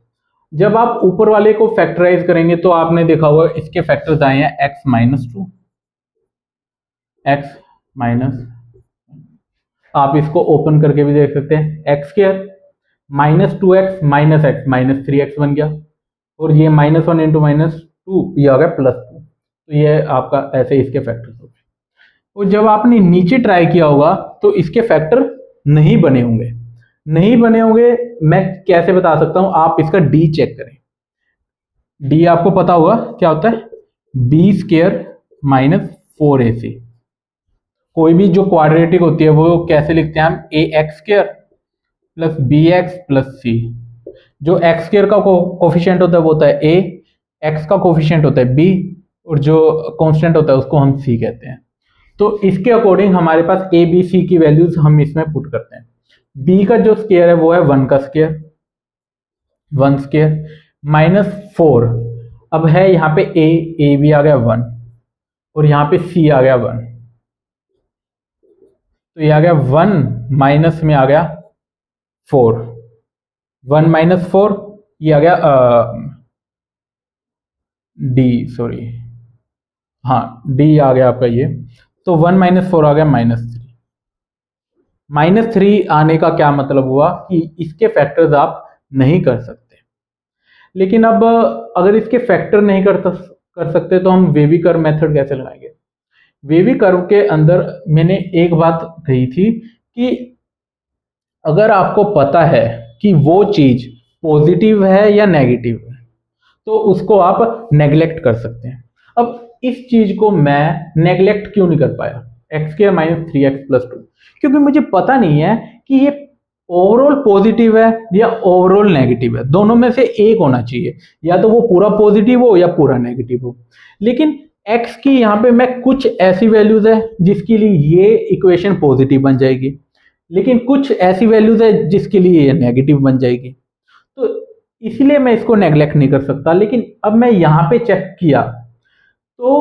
जब आप ऊपर वाले को फैक्टराइज करेंगे तो आपने देखा होगा इसके फैक्टर्स आए हैं x - 2, x - आप इसको ओपन करके भी देख सकते हैं, x² -2x - x -3x बन गया, और ये -1 × 2, ये आ गया +2। तो ये आपका ऐसे इसके फैक्टर्स हो गए। और जब आपने नीचे ट्राई किया होगा तो इसके फैक्टर नहीं बने होंगे। नहीं बने होंगे मैं कैसे बता सकता हूं, आप इसका डी चेक करें। डी आपको पता होगा क्या होता है, b² माइनस 4ac। कोई भी जो क्वाड्रेटिक होती है वो कैसे लिखते हैं हम, ax² plus bx plus c। जो x² का कोफिशिएंट होता है वो होता है a, x का कोफिशिएंट होता है b, और जो कांस्टेंट होता है उसको हम c कहते हैं। तो इसके अकॉर्डिंग हमारे पास a b c की वैल्यूज हम इसमें पुट करते हैं। b का जो स्क्वायर है वो है 1 का स्क्वायर, 1² माइनस 4। अब है यहाँ पे a भी आ गया 1 और यहाँ पे c आ गया 1। तो ये आ गया 1 माइनस में आ गया 4, 1 माइनस 4, ये आ गया डी, सॉरी, हाँ डी आ गया आपका ये। तो 1 माइनस 4 आ गया -3। -3 आने का क्या मतलब हुआ कि इसके फैक्टर्स आप नहीं कर सकते। लेकिन अब अगर इसके फैक्टर नहीं कर सकते तो हम वेवी कर्व मेथड कैसे लगाएंगे। वेवी कर्व के अंदर मैंने एक बात कही थी कि अगर आपको पता है कि वो चीज पॉजिटिव है या नेगेटिव है तो उसको आप नेग्लेक्ट कर सकते हैं। अब इस चीज को मैं नेग्लेक्ट क्यों नहीं कर पाया, x² माइनस 3x प्लस 2, क्योंकि मुझे पता नहीं है कि ये ओवरऑल पॉजिटिव है या ओवरऑल नेगेटिव है। दोनों में से एक होना चाहिए, या तो वो पूरा पॉजिटिव हो या पूरा नेगेटिव हो। लेकिन x की यहाँ पे मैं कुछ ऐसी वैल्यूज है जिसके लिए ये इक्वेशन पॉजिटिव बन जाएगी, लेकिन कुछ ऐसी वैल्यूज है जिसके लिए ये नेगेटिव बन जाएगी। तो इसलिए मैं इसको नेग्लेक्ट नहीं कर सकता। लेकिन अब मैं यहाँ पे चेक किया तो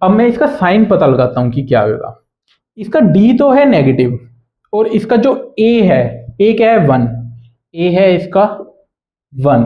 अब मैं इसका साइन पता लगाता हूं कि क्या होगा। इसका d तो है नेगेटिव और इसका जो a है, a क्या है 1, a है इसका 1,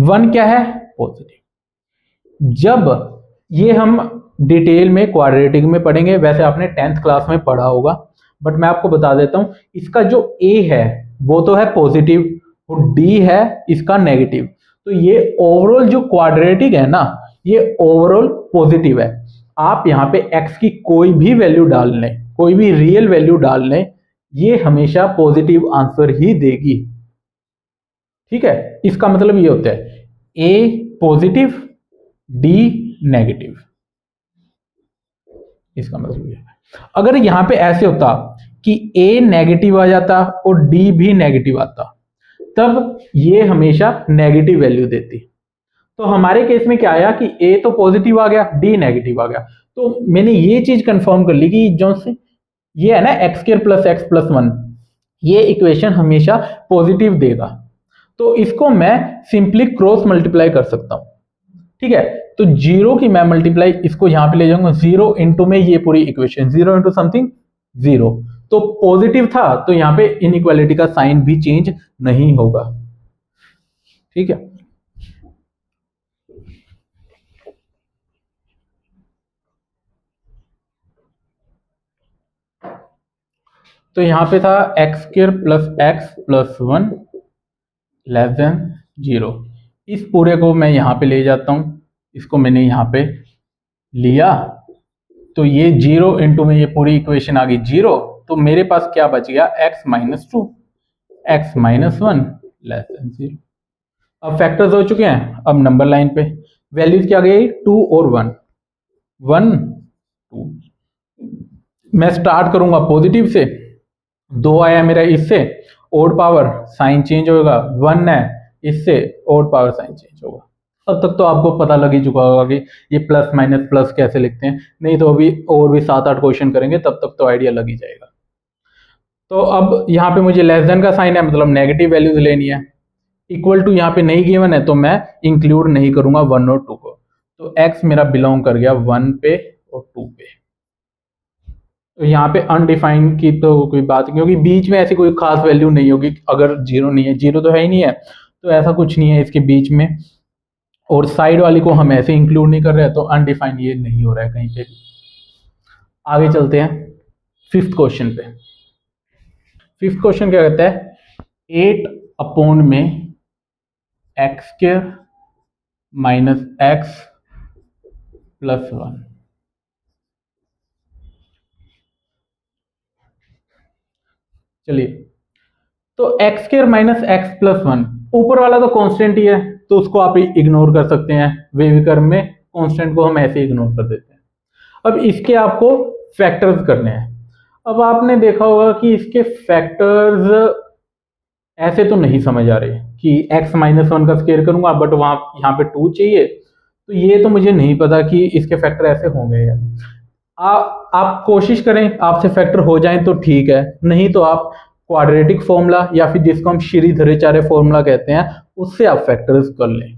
1 क्या है पॉजिटिव। जब ये हम डिटेल में क्वाड्रेटिक में पढ़ेंगे, वैसे आपने 10th क्लास में पढ़ा होगा, बट मैं आपको बता देता हूं इसका जो a है वो तो है पॉजिटिव और d है इसका नेगेटिव। तो ये ओवरऑल जो क्वाड्रेटिक है ना, ये ओवरऑल पॉजिटिव है। आप यहाँ पे x की कोई भी वैल्यू डाल लें, कोई भी रियल वैल्यू डाल लें, ये हमेशा पॉजिटिव आंसर ही देगी। ठीक है, इसका मतलब ये होता है a पॉजिटिव d नेगेटिव, इसका मतलब ये है। अगर यहां पे ऐसे होता कि a नेगेटिव आ जाता और d भी नेगेटिव आता, तब ये हमेशा नेगेटिव वैल्यू देती। तो हमारे केस में क्या आया कि a तो पॉजिटिव आ गया, d नेगेटिव आ गया। तो मैंने ये चीज कंफर्म कर ली कि जो से ये है ना x² प्लस x प्लस 1, ये इक्वेशन हमेशा पॉजिटिव देगा। तो इसको मैं सिंपली क्रॉस मल्टीप्लाई कर सकता हूं। ठीक है, तो 0 की मैं मल्टीप्लाई इसको यहां पे ले जाऊंगा, 0 इंटू में ये पूरी इक्वेशन, 0 इंटू समथिंग 0। तो पॉजिटिव था तो यहां पे इनइक्वालिटी का साइन भी चेंज नहीं होगा। ठीक है, तो यहां पे था x² plus x plus 1 less than 0। इस पूरे को मैं यहां पे ले जाता हूं, इसको मैंने यहां पे लिया तो ये 0 इंटू में ये पूरी इक्वेशन आ गई 0। तो मेरे पास क्या बच गया, x minus 2, x minus 1 less than 0। अब फैक्टर्स हो चुके हैं। अब नंबर लाइन पे वैल्यूज क्या गई, 2 और 1, 1 2। मैं स्टार्ट करूंगा पॉजिटिव से, 2 आया मेरा इससे, ओड पावर साइन चेंज होगा, 1 है इससे, ओड पावर साइन चेंज होगा। अब तक तो आपको पता लग ही चुका होगा कि ये प्लस माइनस प्लस कैसे लिखते हैं, नहीं तो अभी और भी 7-8 क्वेश्चन करेंगे तब तक तो आइडिया लग ही जाएगा। तो अब यहाँ पे मुझे लेस देन का साइन है, मतलब नेगेटिव वैल्यूज लेनी है। इक्वल टू यहाँ पे नहीं गिवन है तो मैं इंक्लूड नहीं करूंगा 1 और 2 को। तो x मेरा बिलोंग कर गया 1 पे और 2 पे। तो यहाँ पे अनडिफाइंड की तो कोई बात नहीं, क्योंकि बीच में ऐसी कोई खास वैल्यू नहीं होगी। अगर 0 नहीं है, 0 तो है ही नहीं है, तो ऐसा कुछ नहीं है इसके बीच में। और साइड वाली को हम ऐसे इंक्लूड नहीं कर रहे हैं, तो अनडिफाइंड ये नहीं हो रहा है कहीं पे भी। आगे चलते हैं 5th क्वेश्चन पे। 5th क्वेश्चन क्या कहता है, 8 अपॉन में x² माइनस x प्लस 1। चलिए, तो x square minus x plus 1, ऊपर वाला तो कांस्टेंट ही है तो उसको आप इग्नोर कर सकते हैं। वेविकर्म में कांस्टेंट को हम ऐसे इग्नोर कर देते हैं। अब इसके आपको फैक्टर्स करने हैं। अब आपने देखा होगा कि इसके फैक्टर्स ऐसे तो नहीं समझ आ रहे कि x माइनस 1 का स्क्वायर करूंगा बट वहां यहाँ पे 2 चाहिए, तो ये तो मुझे नहीं पता कि इसके फैक्टर ऐसे होंगे या आप कोशिश करें, आपसे फैक्टर हो जाएं तो ठीक है, नहीं तो आप क्वाड्रेटिक फॉर्मूला या फिर जिसको हम श्रीधराचार्य फॉर्मूला कहते हैं उससे आप फैक्टर्स कर लें।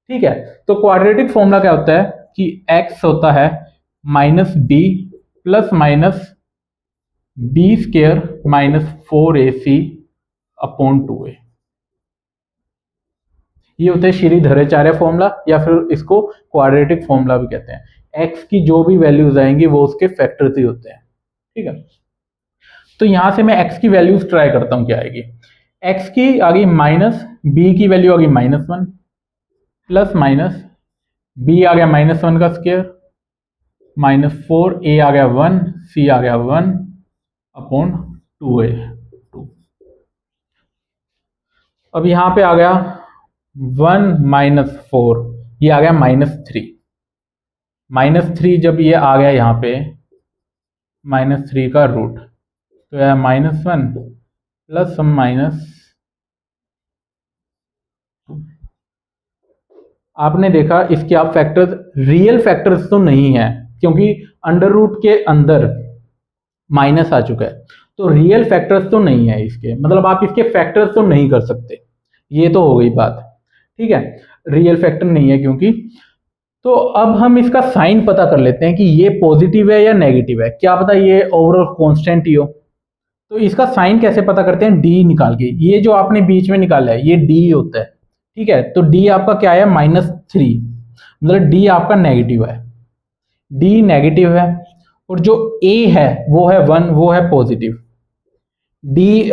ठीक है, तो क्वाड्रेटिक फॉर्मूला क्या होता है कि x होता है minus b plus minus b square minus 4ac upon 2a। ये होता है श्रीधराचार्य फॉर्मूला या फिर इसको क्वाड्रेटिक फॉर्मूला भी कहते हैं। x की जो भी वैल्यूज आएंगी वो उसके फैक्टर्स ही होते हैं। ठीक है, तो यहां से मैं x की वैल्यूज ट्राई करता हूं क्या आएगी। x की आ गई माइनस, b की वैल्यू आ गई -1 प्लस माइनस b आ गया -1 का स्क्वायर -4, a आ गया 1, c आ गया 1 अपॉन 2a 2। अब यहां पे आ गया 1 -4, ये आ गया -3। -3 जब ये आ गया यहाँ पे -3 का रूट, तो यह -1 प्लस माइनस, आपने देखा इसके आप फैक्टर्स, रियल फैक्टर्स तो नहीं है क्योंकि अंडर रूट के अंदर माइनस आ चुका है, तो रियल फैक्टर्स तो नहीं है इसके, मतलब आप इसके फैक्टर्स तो नहीं कर सकते। ये तो हो गई बात। ठीक है, रियल फैक्टर नहीं है क्योंकि, तो अब हम इसका साइन पता कर लेते हैं कि ये पॉजिटिव है या नेगेटिव है, क्या पता ये ओवरऑल कांस्टेंट ही हो। तो इसका साइन कैसे पता करते हैं, डी निकाल के। ये जो आपने बीच में निकाला है ये डी होता है। ठीक है, तो डी आपका क्या है -3, मतलब डी आपका नेगेटिव है, डी नेगेटिव है। और जो ए है वो है 1, वो है पॉजिटिव। डी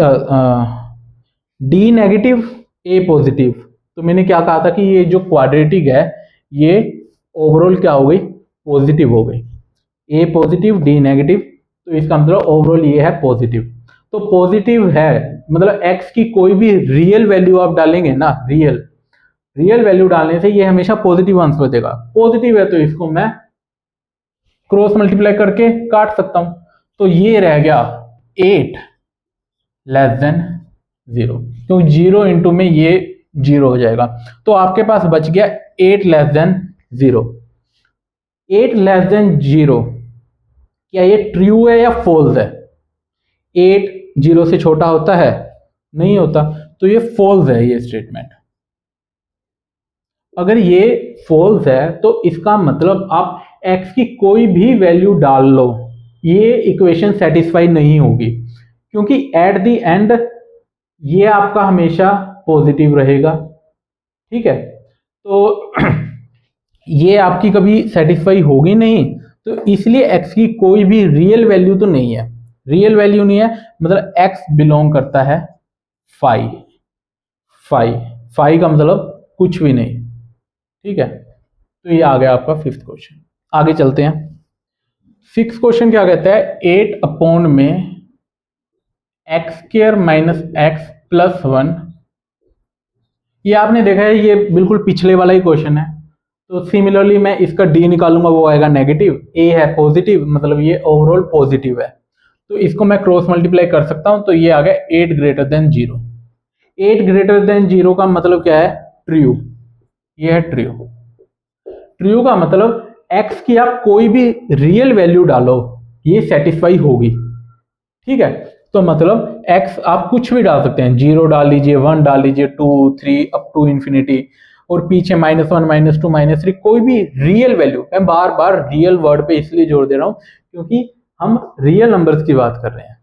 डी नेगेटिव ए पॉजिटिव, तो मैंने क्या कहा था कि ये जो क्वाड्रेटिक है ये ओवरऑल क्या हो गई, पॉजिटिव हो गई। ए पॉजिटिव डी नेगेटिव, तो इसका मतलब ओवरऑल ये है पॉजिटिव। तो पॉजिटिव है मतलब एक्स की कोई भी रियल वैल्यू आप डालेंगे ना, रियल वैल्यू डालने से ये हमेशा पॉजिटिव आंसर देगा। पॉजिटिव है तो इसको मैं क्रॉस मल्टीप्लाई करके काट सकता हूं, तो ये रह गया 8 लेस देन 0, क्योंकि 0 इंटू में ये 0 हो जाएगा, तो आपके पास बच गया 8 लेस देन 0। 8 लेस देन 0, क्या ये ट्रू है या फॉल्स है? 8 0 से छोटा होता है? नहीं होता, तो ये फॉल्स है ये स्टेटमेंट। अगर ये फॉल्स है तो इसका मतलब आप x की कोई भी वैल्यू डाल लो, ये इक्वेशन सेटिस्फाई नहीं होगी, क्योंकि एट द एंड ये आपका हमेशा पॉजिटिव रहेगा। ठीक है, तो ये आपकी कभी सेटिस्फाई होगी नहीं, तो इसलिए x की कोई भी रियल वैल्यू तो नहीं है। रियल वैल्यू नहीं है मतलब x बिलोंग करता है फाई, फाई का मतलब कुछ भी नहीं। ठीक है, तो ये आ गया आपका 5th क्वेश्चन। आगे चलते हैं। 6th क्वेश्चन क्या कहता है, 8 अपॉन में x square minus x plus 1। ये आपने देखा है ये बिल्कुल पिछले वाला ही क्वेश्चन है, तो सिमिलरली मैं इसका डी निकालूंगा, वो आएगा नेगेटिव, ए है पॉजिटिव मतलब ये ओवरऑल पॉजिटिव है, तो इसको मैं क्रॉस मल्टीप्लाई कर सकता हूं, तो ये आ गया 8 ग्रेटर देन 0। 8 ग्रेटर देन 0 का मतलब क्या है, ट्रू, ये है ट्रू। ट्रू का मतलब x की आप कोई भी रियल वैल्यू डालो ये सेटिस्फाई होगी। ठीक है, तो मतलब x आप कुछ भी डाल सकते हैं, 0 डाल लीजिए, 1 डाल लीजिए, 2 3 अप टू इंफिनिटी, और पीछे -1 -2 -3 कोई भी रियल वैल्यू। मैं बार बार रियल वर्ड पे इसलिए जोर दे रहा हूं क्योंकि हम रियल नंबर्स की बात कर रहे हैं,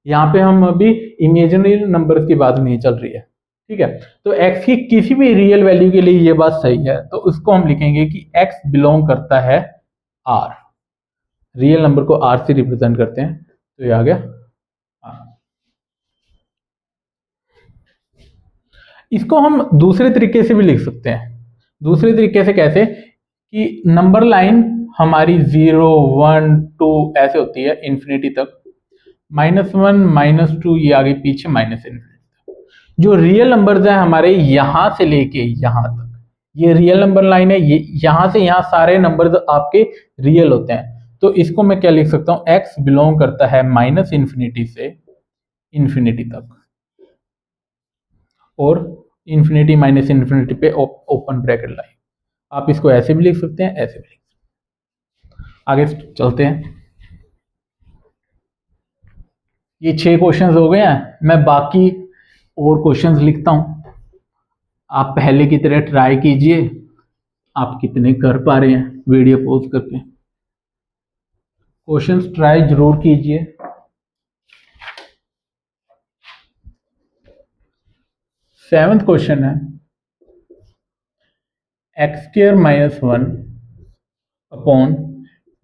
यहाँ पे हम अभी इमेजिनरी नंबर्स की बात नहीं चल रही है। ठीक है, तो x की किसी भी रियल वैल्यू के लिए ये बात सही है, तो उसको हम लिखेंगे कि x बिलोंग करता है r, रियल नंबर को r से रिप्रेजेंट करते हैं, तो ये आ गया r। इसको हम दूसरे तरीके से भी लिख सकते हैं। दूसरे तरीके से कैसे, कि नंबर लाइन हमारी 0 1 2 ऐसे होती है इन्फिनिटी तक, -1 -2 ये आगे पीछे माइनस इन्फिनिटी तक। जो रियल नंबर्स हैं हमारे यहां से लेके यहां तक, ये रियल नंबर लाइन है, ये यहां से यहां सारे नंबर्स आपके रियल होते हैं। तो इसको मैं क्या लिख सकता हूं, x बिलोंग करता है माइनस इन्फिनिटी से इन्फिनिटी तक, और इन्फिनिटी माइनस इन्फिनिटी पे ओपन ब्रैकेट लाइन। आप इसको ऐसे भी लिख सकते हैं, ऐसे भी लिख सकते हैं। आगे चलते हैं। ये 6 क्वेश्चंस हो गए हैं, मैं बाकी और क्वेश्चंस लिखता हूं। आप पहले की तरह ट्राई कीजिए, आप कितने कर पा रहे हैं वीडियो पॉज करके। क्वेश्चंस ट्राई जरूर कीजिए। सेवंथ क्वेश्चन है, x² - 1 upon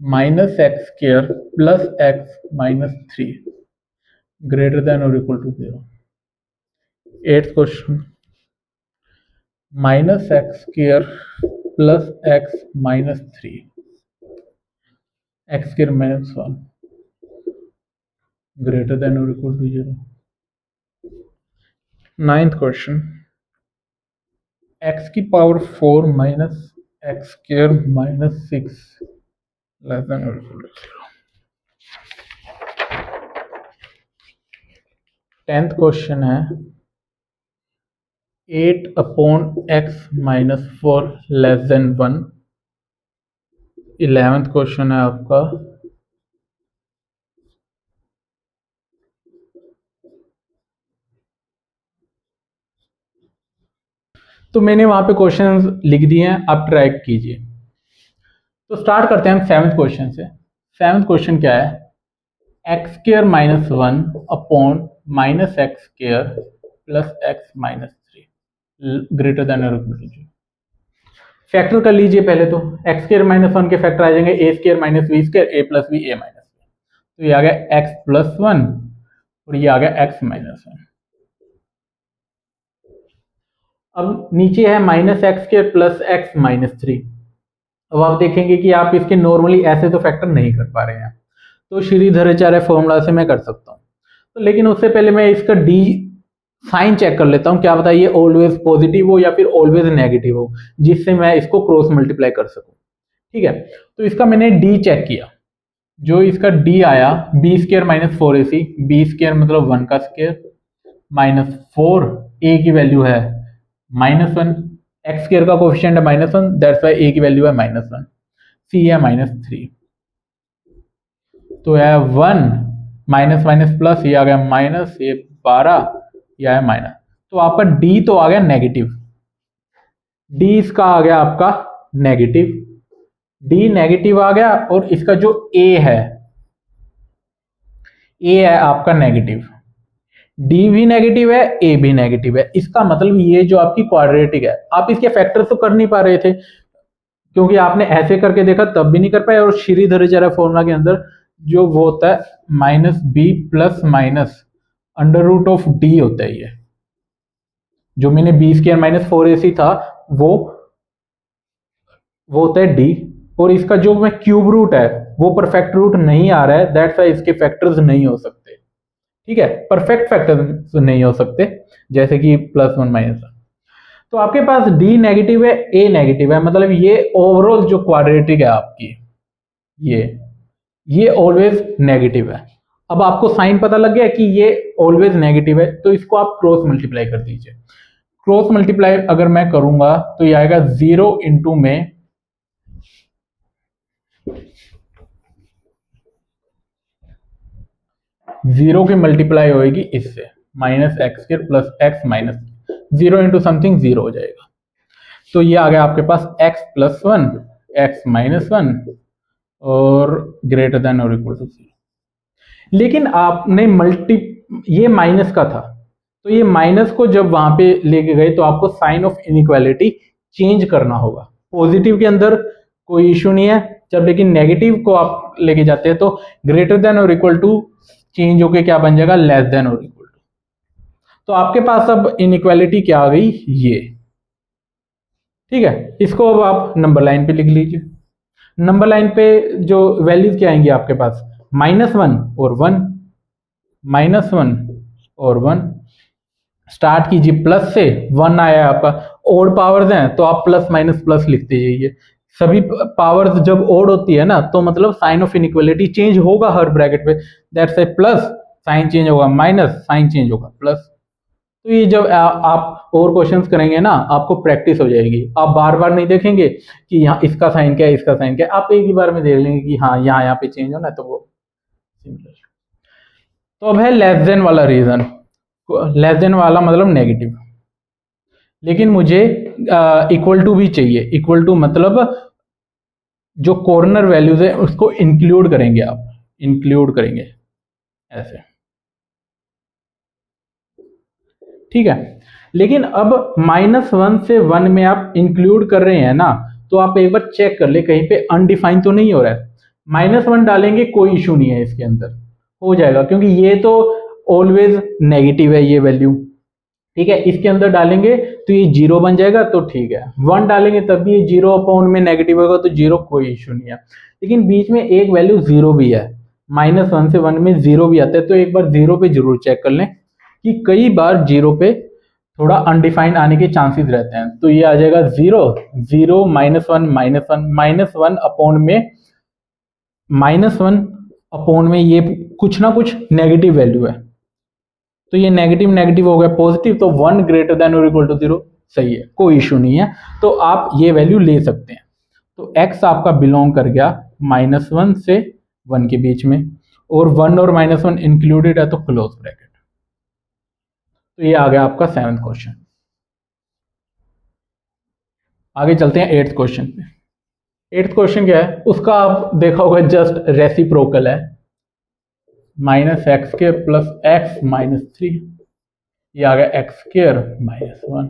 -x² + x - 3 greater than और equal to 0। Eighth question, -x² + x - 3 x² - 1 greater than और equal to 0। Ninth question, x⁴ - x² - 6 less than और इक्वल टू 0। 10th क्वेश्चन है, 8/x - 4 less than 1। 11th question है आपका, तो मैंने वहां पे क्वेश्चंस लिख दिए हैं, आप ट्राई कीजिए। तो स्टार्ट करते हैं हम 7th क्वेश्चन से। 7th क्वेश्चन क्या है, x² - 1 upon -x² + x - 3 greater than और इक्वल टू 0। फैक्टर कर लीजिए पहले तो। x² - 1 के फैक्टर आ जाएंगे a² - b² a + b a - b। तो ये आ गया x + 1 और ये आ गया x - 1। अब नीचे है -x² + x - 3। अब आप देखेंगे कि आप इसके नॉर्मली ऐसे तो फैक्टर नहीं कर पा रहे हैं, तो श्रीधराचार्य फॉर्मूला से मैं कर सकता हूँ। तो लेकिन उससे पहले मैं इसका डी साइन चेक कर लेता हूँ, क्या पता ये ऑलवेज पॉजिटिव हो या फिर ऑलवेज नेगेटिव हो, जिससे मैं इसको क्रॉस मल्टीप्लाई कर सकूं। ठीक है, तो इसका मैंने डी चेक किया। जो इसका डी आया b² - 4ac, b² मतलब 1 का स्क्वायर, -4 a की वैल्यू है -1, x² का कोफिशिएंट है -1, दैट्स वाई a की वैल्यू है -1, c है -3। तो है 1 माइनस माइनस प्लस, ये आ गया माइनस, ये 12, ये आया माइनस। तो आपका डी तो आ गया नेगेटिव, डी इसका आ गया आपका नेगेटिव, डी नेगेटिव आ गया। और इसका जो ए है, ए है आपका नेगेटिव, डी भी नेगेटिव है, ए भी नेगेटिव है। इसका मतलब ये जो आपकी क्वाड्रेटिक है, आप इसके फैक्टर तो कर नहीं पा रहे थे क्योंकि आपने ऐसे करके देखा तब भी नहीं कर पाए। और श्रीधराचार्य फॉर्मूला के अंदर जो वो होता है -b + √d होता है। ये जो मैंने b² - 4ac था वो होता है d, और इसका जो मैं क्यूब रूट है वो परफेक्ट रूट नहीं आ रहा है, दैट्स वाई इसके फैक्टर्स नहीं हो सकते। ठीक है, परफेक्ट फैक्टर्स नहीं हो सकते, जैसे कि +1 -1। तो आपके पास d नेगेटिव है, a नेगेटिव है, मतलब ये ओवरऑल जो क्वाड्रेटिक है आपकी, ये ऑलवेज नेगेटिव है। अब आपको साइन पता लग गया कि ये ऑलवेज नेगेटिव है, तो इसको आप क्रॉस मल्टीप्लाई कर दीजिए। क्रॉस मल्टीप्लाई अगर मैं करूंगा तो ये आएगा 0 इंटू में 0 की मल्टीप्लाई होगी इससे, -x² + x - 0 इंटू समथिंग 0 हो जाएगा। तो ये आ गया आपके पास x + 1 x - 1 और ग्रेटर देन और इक्वल टू 0। लेकिन आपने ये माइनस का था, तो ये माइनस को जब वहां पे लेके गए तो आपको साइन ऑफ इनइक्वालिटी चेंज करना होगा। पॉजिटिव के अंदर कोई इश्यू नहीं है, जब लेकिन नेगेटिव को आप लेके जाते हैं तो ग्रेटर देन और इक्वल टू चेंज होके क्या बन जाएगा, लेस देन और इक्वल टू। तो आपके पास अब इनइक्वालिटी क्या आ गई, ये। ठीक है, इसको अब आप नंबर लाइन पे लिख लीजिए। नंबर लाइन पे जो वैल्यूज क्या आएंगी आपके पास, -1 और 1, -1 और 1। स्टार्ट कीजिए प्लस से, 1 आया आपका, ओड पावर्स हैं तो आप प्लस माइनस प्लस लिखते जाइए। सभी पावर्स जब ओड होती है ना तो मतलब साइन ऑफ इनइक्वालिटी चेंज होगा हर ब्रैकेट पे, that's a plus, sign change होगा, माइनस साइन चेंज होगा, प्लस। तो ये जब आप और क्वेश्चंस करेंगे ना आपको प्रैक्टिस हो जाएगी, आप बार बार नहीं देखेंगे कि यहाँ इसका साइन क्या है इसका साइन क्या है, आप एक ही बार में देख लेंगे कि हाँ यहाँ पे चेंज होना है तो वो सिमिलर। तो अब है लेस देन वाला रीजन, लेस देन वाला मतलब नेगेटिव, लेकिन मुझे इक्वल टू भी चाहिए। इक्वल टू मतलब जो कॉर्नर वैल्यूज है उसको इंक्लूड करेंगे, आप इंक्लूड करेंगे ऐसे, ठीक है। लेकिन अब -1 से 1 में आप इंक्लूड कर रहे हैं ना, तो आप एक बार चेक कर ले कहीं पे अनडिफाइन तो नहीं हो रहा है। -1 डालेंगे कोई इशू नहीं है, इसके अंदर हो जाएगा क्योंकि ये तो ऑलवेज नेगेटिव है ये वैल्यू, ठीक है। इसके अंदर डालेंगे तो ये 0 बन जाएगा तो ठीक है, 1 डालेंगे तब भी ये 0 अपॉन में नेगेटिव होगा तो 0 कोई इशू नहीं है। लेकिन बीच में एक वैल्यू 0 भी है, -1 से 1 में 0 भी आता है, तो एक बार 0 पे जरूर चेक कर लें कि कई बार 0 पे थोड़ा अनडिफाइंड आने के चांसेस रहते हैं। तो ये आ जाएगा 0 0 -1 -1 अपॉन में -1 अपॉन में ये कुछ ना कुछ नेगेटिव वैल्यू है, तो ये नेगेटिव नेगेटिव हो गया पॉजिटिव, तो 1 ग्रेटर देन और इक्वल टू 0 सही है, कोई इशू नहीं है, तो आप ये वैल्यू ले सकते हैं। तो x आपका बिलोंग कर गया -1 से 1 के बीच में, और 1 और -1 इंक्लूडेड है तो क्लोज ब्रैकेट। तो ये आ गया आपका 7th क्वेश्चन। आगे चलते हैं 8th क्वेश्चन पे। 8th क्वेश्चन क्या है उसका आप देखा होगा, जस्ट रेसिप्रोकल है, -x² प्लस x -3, ये आ गया x² -1।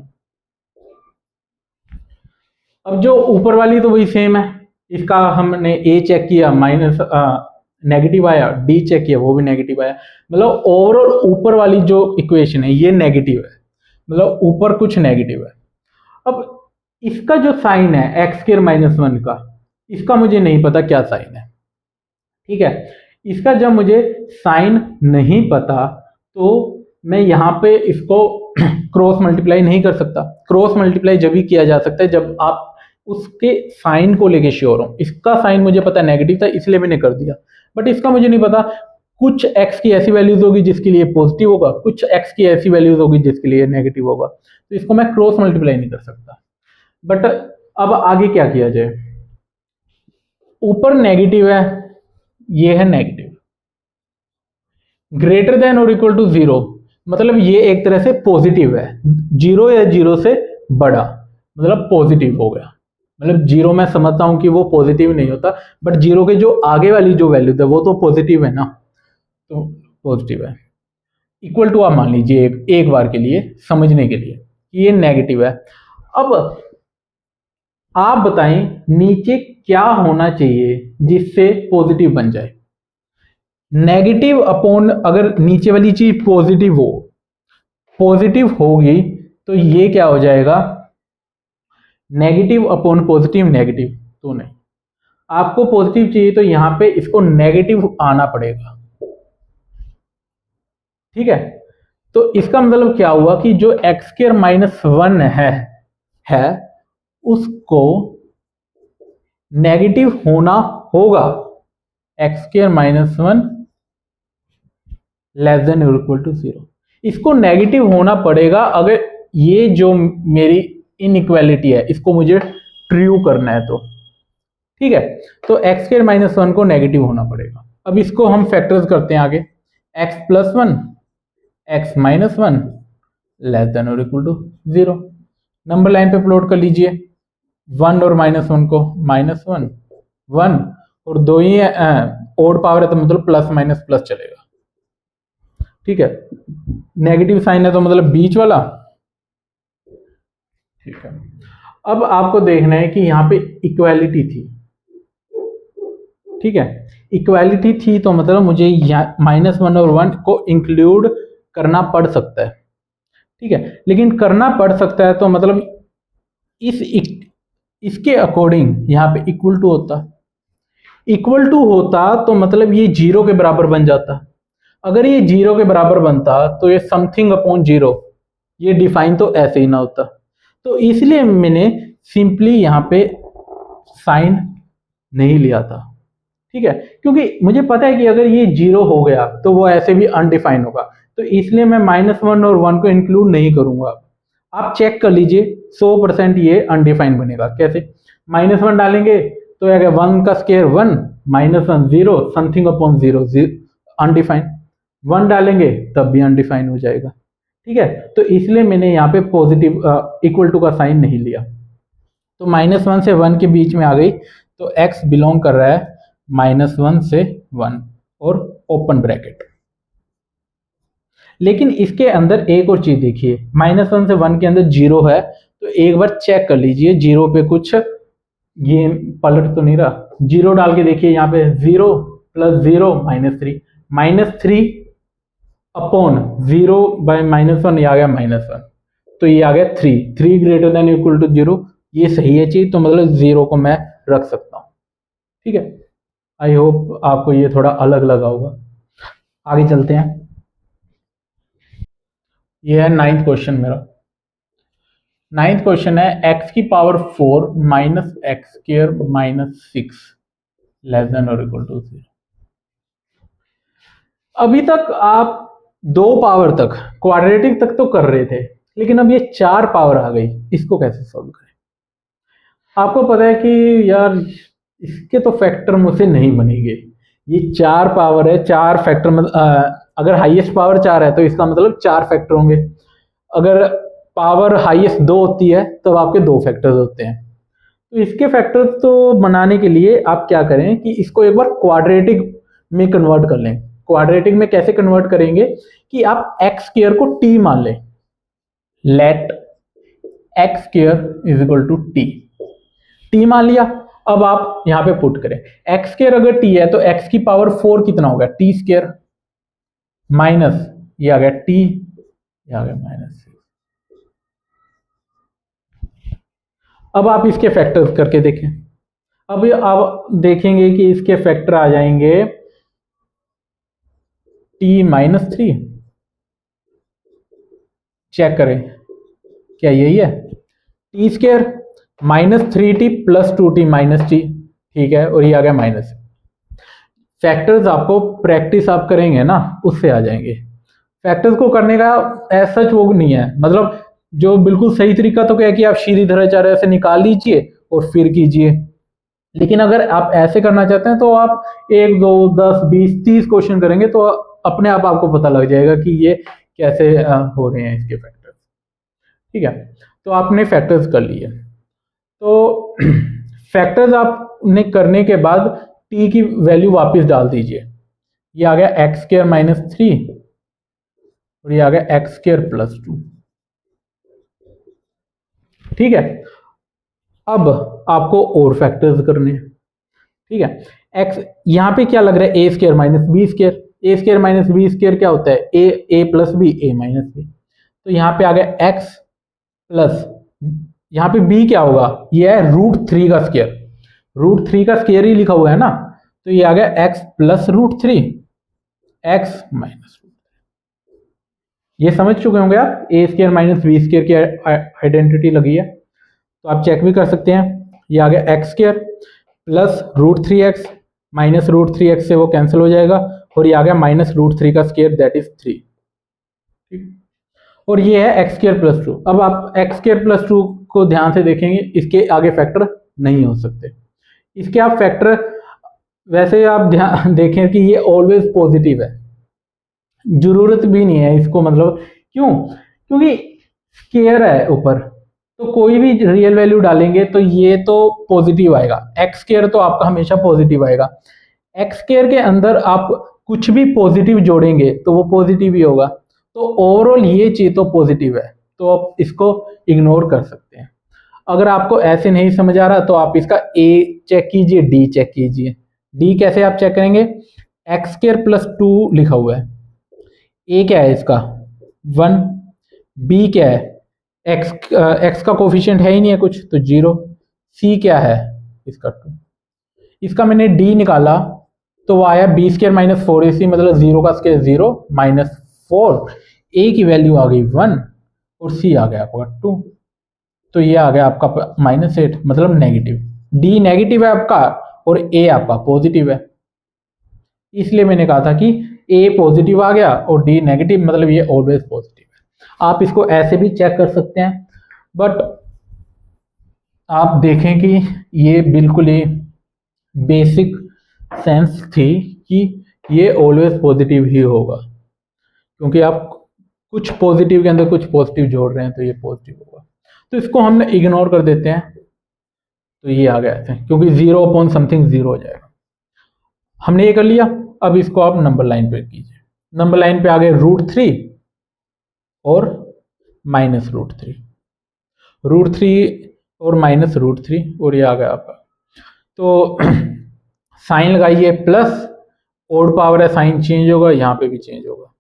अब जो ऊपर वाली तो वही सेम है, इसका हमने a चेक किया माइनस नेगेटिव आया, d चेक किया वो भी नेगेटिव आया, मतलब ओवरऑल ऊपर वाली जो इक्वेशन है ये नेगेटिव है, मतलब ऊपर कुछ नेगेटिव है। अब इसका जो साइन है x² -1 का, इसका मुझे नहीं पता क्या साइन है, ठीक है। इसका जब मुझे साइन नहीं पता तो मैं यहाँ पे इसको क्रॉस मल्टीप्लाई नहीं कर सकता। क्रॉस मल्टीप्लाई जब भी किया जा सकता है जब आप उसके साइन को लेके श्योर हो। इसका साइन मुझे पता नेगेटिव था इसलिए मैंने कर दिया, बट इसका मुझे नहीं पता, कुछ x की ऐसी वैल्यूज होगी जिसके लिए पॉजिटिव होगा, कुछ x की ऐसी वैल्यूज होगी जिसके लिए नेगेटिव होगा, तो इसको मैं क्रॉस मल्टीप्लाई नहीं कर सकता। बट अब आगे क्या किया जाए, ऊपर नेगेटिव है, ये है नेगेटिव, ग्रेटर देन और इक्वल टू 0 मतलब ये एक तरह से पॉजिटिव है, 0 या 0 से बड़ा मतलब पॉजिटिव हो गया। मतलब 0 मैं समझता हूं कि वो पॉजिटिव नहीं होता, बट 0 के जो आगे वाली जो वैल्यू है वो तो पॉजिटिव है ना, तो पॉजिटिव है। इक्वल टू आप मान लीजिए एक बार के लिए समझने के लिए कि ये नेगेटिव है। अब आप बताएं नीचे क्या होना चाहिए जिससे पॉजिटिव बन जाए। नेगेटिव अपॉन, अगर नीचे वाली चीज पॉजिटिव हो, पॉजिटिव होगी तो ये क्या हो जाएगा, नेगेटिव अपॉन पॉजिटिव नेगेटिव, तो नहीं, आपको पॉजिटिव चाहिए तो यहां पे इसको नेगेटिव आना पड़ेगा, ठीक है। तो इसका मतलब क्या हुआ कि जो x² -1 है उसको नेगेटिव होना होगा, x² -1 लेस देन और इक्वल टू 0, इसको नेगेटिव होना पड़ेगा अगर ये जो मेरी इनइक्वालिटी है इसको मुझे ट्रू करना है तो, ठीक है। तो x² -1 को नेगेटिव होना पड़ेगा। अब इसको हम फैक्टर्स करते हैं आगे, x + 1 x -1 लेस देन और इक्वल टू 0। नंबर लाइन पे प्लॉट कर लीजिए, 1 और -1 को, -1 1 और दो ही ओड पावर है तो मतलब प्लस माइनस प्लस चलेगा, ठीक है। नेगेटिव साइन है तो मतलब बीच वाला, ठीक है। अब आपको देखना है कि यहां पे इक्वालिटी थी, ठीक है। इक्वालिटी थी तो मतलब मुझे -1 और 1 को इंक्लूड करना पड़ सकता है, ठीक है। लेकिन करना पड़ सकता है तो मतलब इसके अकॉर्डिंग यहाँ पे इक्वल टू होता, इक्वल टू होता तो मतलब ये 0 के बराबर बन जाता। अगर ये 0 के बराबर बनता तो ये समथिंग अपॉन 0, ये डिफाइन तो ऐसे ही ना होता। तो इसलिए मैंने सिंपली यहाँ पे साइन नहीं लिया था, ठीक है, क्योंकि मुझे पता है कि अगर ये 0 हो गया तो वो ऐसे भी अनडिफाइन होगा, तो इसलिए मैं -1 और 1 को इंक्लूड नहीं करूंगा। आप चेक कर लीजिए 100% ये अनडिफाइंड बनेगा। कैसे? -1 डालेंगे तो क्या, 1 का स्क्वायर 1, -1 0, समथिंग अपॉन 0 अनडिफाइंड। 1 डालेंगे तब भी अनडिफाइन हो जाएगा, ठीक है। तो इसलिए मैंने यहाँ पे पॉजिटिव इक्वल टू का साइन नहीं लिया। तो -1 से 1 के बीच में आ गई, तो x बिलोंग कर रहा है -1 से 1 और ओपन ब्रैकेट। लेकिन इसके अंदर एक और चीज देखिए, -1 से 1 के अंदर 0 है, तो एक बार चेक कर लीजिए 0 पे कुछ ये पलट तो नहीं रहा। 0 डाल के देखिए, यहाँ पे 0 + 0 -3, -3 अपॉन 0 बाय -1, ये आ गया -1, तो ये आ गया 3 ग्रेटर देन इक्वल टू 0। ये सही है चीज, तो मतलब 0 को मैं रख सकता हूँ, ठीक है। आई होप आपको ये थोड़ा अलग लगा होगा। आगे चलते हैं। ये है 9th क्वेश्चन मेरा। 9th क्वेश्चन है x की पावर 4 - x² - 6 लेस देन और इक्वल टू 0। अभी तक आप 2 पावर तक, क्वाड्रेटिक तक तो कर रहे थे, लेकिन अब ये 4 पावर आ गई, इसको कैसे सॉल्व करें? आपको पता है कि यार इसके तो फैक्टर मुझसे नहीं बनेंगे। ये 4 पावर है, 4 फैक्टर अगर हाईएस्ट पावर 4 है तो इसका मतलब 4 फैक्टर होंगे। अगर पावर हाईएस्ट 2 होती है तब आपके 2 फैक्टर्स होते हैं। तो इसके फैक्टर्स तो बनाने के लिए आप क्या करें कि इसको एक बार क्वाड्रेटिक में कन्वर्ट कर लें। क्वाड्रेटिक में कैसे कन्वर्ट करेंगे कि आप x² को t मान लें। लेट x² = t मान लिया। अब आप यहां पे पुट करें, x² अगर t है तो x की पावर 4 कितना होगा, t² माइनस ये आ गया t, ये आ गया -6। अब आप इसके फैक्टर्स करके देखें। अब आप देखेंगे कि इसके फैक्टर आ जाएंगे t -3। चेक करें क्या यही है, t² -3t + 2t -t, ठीक है, और ये आ गया माइनस। फैक्टर्स आपको प्रैक्टिस आप करेंगे ना उससे आ जाएंगे। फैक्टर्स को करने का एज सच वो नहीं है, मतलब जो बिल्कुल सही तरीका तो क्या है कि आप सीधीधराचार्य से निकाल लीजिए और फिर कीजिए। लेकिन अगर आप ऐसे करना चाहते हैं तो आप 1 2 10 20 30 क्वेश्चन करेंगे तो अपने आप आपको पता लग जाएगा कि ये कैसे हो रहे हैं इसके फैक्टर्स, ठीक है। तो आपने फैक्टर्स कर लिए। तो फैक्टर्स आपने करने के बाद t की वैल्यू वापस डाल दीजिए। ये आ गया x² - 3 और ये आ गया x² + 2, ठीक है। अब आपको और फैक्टर्स करने हैं, ठीक है। x यहाँ पे क्या लग रहा है, a² - b²। a² - b² क्या होता है, a + b a - b। तो यहाँ पे आ गया x प्लस, यहाँ पे b क्या होगा, ये है √3 का स्क्वायर। √3 का स्क्वायर ही लिखा हुआ है ना, तो ये आ गया x + √3 x - ये समझ चुके होंगे आप, a² - b² की आइडेंटिटी लगी है, तो आप चेक भी कर सकते हैं। ये आ गया x² plus √3x minus √3x से वो कैंसिल हो जाएगा, और ये आ गया -√3 का स्क्वायर दैट इज 3, ठीक। और ये है x² + 2। अब आप x² + 2 को ध्यान से देखेंगे, इसके आगे फैक्टर नहीं हो सकते। इसके आप फैक्टर वैसे आप ध्यान देखें कि ये ऑलवेज पॉजिटिव है, जरूरत भी नहीं है इसको, मतलब क्यों, क्योंकि स्क्वायर है ऊपर, तो कोई भी रियल वैल्यू डालेंगे तो ये तो पॉजिटिव आएगा। x² तो आपका हमेशा पॉजिटिव आएगा। x² के अंदर आप कुछ भी पॉजिटिव जोड़ेंगे तो वो पॉजिटिव ही होगा। तो ओवरऑल ये चीज तो पॉजिटिव है, तो आप इसको इग्नोर कर सकते हैं। अगर आपको ऐसे नहीं समझ आ रहा तो आप इसका a चेक कीजिए, d चेक कीजिए। d कैसे आप चेक करेंगे, x² + 2 लिखा हुआ है, a क्या है इसका 1, b क्या है x का कोफिशिएंट है ही नहीं है कुछ तो 0, c क्या है इसका 2, इसका मैंने डी निकाला तो वो आया बी स्क्र माइनस 4ac, मतलब 0 का स्क्वायर 0 माइनस 4, ए की वैल्यू आ गई 1 और सी आ गया आपका 2, तो ये आ गया आपका -8, मतलब नेगेटिव। डी नेगेटिव है आपका और ए आपका पॉजिटिव है, इसलिए मैंने कहा था कि ए पॉजिटिव आ गया और डी नेगेटिव, मतलब ये ऑलवेज पॉजिटिव है। आप इसको ऐसे भी चेक कर सकते हैं, बट आप देखें कि ये बिल्कुल ही बेसिक सेंस थी कि ये ऑलवेज पॉजिटिव ही होगा, क्योंकि आप कुछ पॉजिटिव के अंदर कुछ पॉजिटिव जोड़ रहे हैं तो ये पॉजिटिव होगा। तो इसको हम इग्नोर कर देते हैं, तो ये आ गया ऐसे, क्योंकि 0 अपॉन समथिंग 0 हो जाएगा। हमने ये कर लिया। अब इसको आप नंबर लाइन पे कीजिए। नंबर लाइन पे आ गए √3 और -√3, √3 और -√3, और ये आ गया आपका। तो साइन लगाइए, प्लस ओड पावर है, साइन चेंज होगा, यहाँ पे भी चेंज होगा।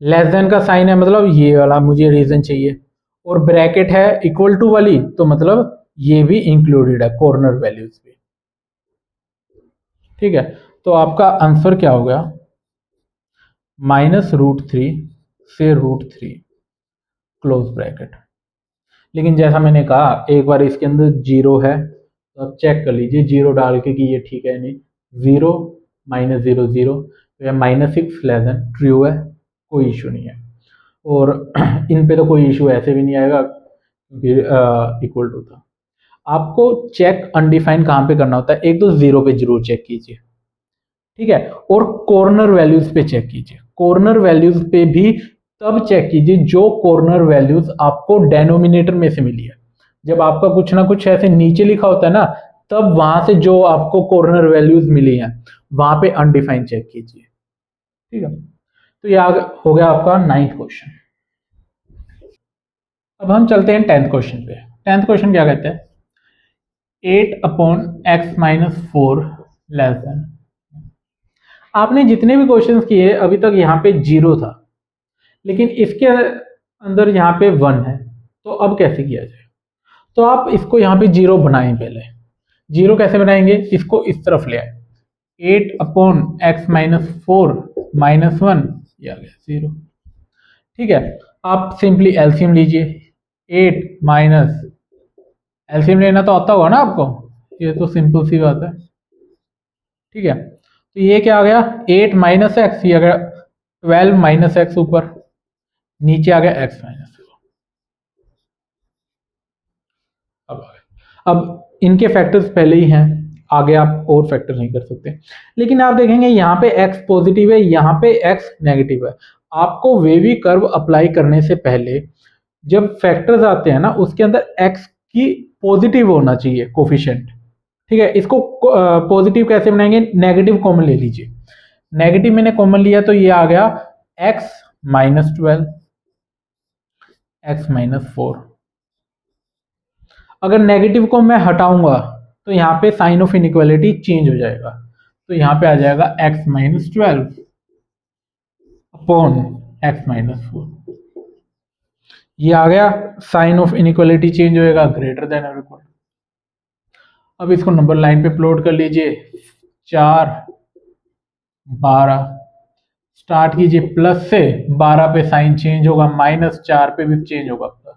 लेस देन का साइन है, मतलब ये वाला मुझे रीजन चाहिए, और ब्रैकेट है इक्वल टू वाली, तो मतलब ये भी इंक्लूडेड है कॉर्नर वैल्यूज भी। ठीक है, तो आपका आंसर क्या हो गया? -√3 से √3 क्लोज ब्रैकेट। लेकिन जैसा मैंने कहा, एक बार इसके अंदर 0 है तो आप चेक कर लीजिए 0 डाल के कि ये ठीक है नहीं। 0 -0 0, तो यह -6 लेस देन ट्रू है, कोई इशू नहीं है। और इन पे तो कोई इशू ऐसे भी नहीं आएगा क्योंकि इक्वल टू था। आपको चेक अनडिफाइन कहाँ पे करना होता है? एक तो 0 पे जरूर चेक कीजिए, ठीक है, और कॉर्नर वैल्यूज पे चेक कीजिए। कॉर्नर वैल्यूज पे भी तब चेक कीजिए जो कॉर्नर वैल्यूज आपको डेनोमिनेटर में से मिली है। जब आपका कुछ ना कुछ ऐसे नीचे लिखा होता है ना, तब वहां से जो आपको कॉर्नर वैल्यूज मिली हैं वहां पे अनडिफाइन चेक कीजिए। ठीक है, तो ये हो गया आपका 9th क्वेश्चन। अब हम चलते हैं 10th क्वेश्चन पे। 10th क्वेश्चन क्या कहते हैं? 8/x-4 less than. आपने जितने भी क्वेश्चंस किए अभी तक यहाँ पे 0 था, लेकिन इसके अंदर यहाँ पे 1 है, तो अब कैसे किया जाए? तो आप इसको यहाँ पे 0 बनाएं। पहले 0 कैसे बनाएंगे? इसको इस तरफ ले आए, 8/x-4 -1, ये आ गया 0। ठीक है, आप सिंपली एलसीएम लीजिए। 8 माइनस, एलसीएम लेना तो आता होगा ना आपको, ये तो सिंपल सी बात है। ठीक है, तो ये क्या आ गया? 8 माइनस एक्स, ये आ गया 12 माइनस एक्स, ऊपर नीचे आ गया x माइनस। अब इनके फैक्टर्स पहले ही हैं, आगे आप और फैक्टर नहीं कर सकते। लेकिन आप देखेंगे यहाँ पे x पॉजिटिव है, यहाँ पे x नेगेटिव है। आपको वेवी कर्व अप्लाई करने से पहले जब फैक्टर्स आते हैं ना, उसके अंदर x की पॉजिटिव होना चाहिए कोफिशिएंट। ठीक है, इसको पॉजिटिव कैसे बनाएंगे? नेगेटिव कॉमन ले लीजिए। नेगेटिव मैंने कॉमन लिया तो ये आ गया x -12, x-4। अगर नेगेटिव को मैं हटाऊंगा तो यहाँ पे साइन ऑफ इनइक्वालिटी चेंज हो जाएगा, तो यहाँ पे आ जाएगा x-12 अपॉन x-4। ये आ गया, साइन ऑफ इनइक्वालिटी चेंज होएगा, ग्रेटर देन और इक्वल। अब इसको नंबर लाइन पे प्लॉट कर लीजिए। 4 12 स्टार्ट कीजिए, प्लस से 12 पे साइन चेंज होगा, -4 पे भी चेंज होगा प्लस।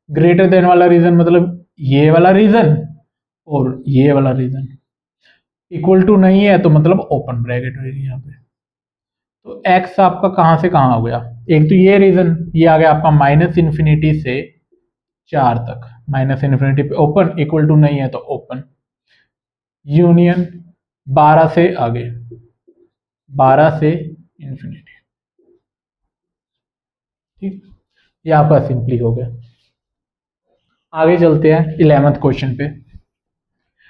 ग्रेटर देन वाला रीजन मतलब ये वाला रीजन और ये वाला रीजन, इक्वल टू नहीं है तो मतलब ओपन ब्रैकेट होगी यहाँ पे। तो x आपका कहाँ से कहाँ हो गया? एक तो ये रीजन, ये आ गया आपका -∞ से 4 तक, -∞ पे ओपन, इक्वल टू नहीं है तो ओपन, यूनियन 12 से आगे, 12 से इन्फिनिटी। ठीक, ये आपका सिंपली हो गया। आगे चलते हैं 11th क्वेश्चन पे।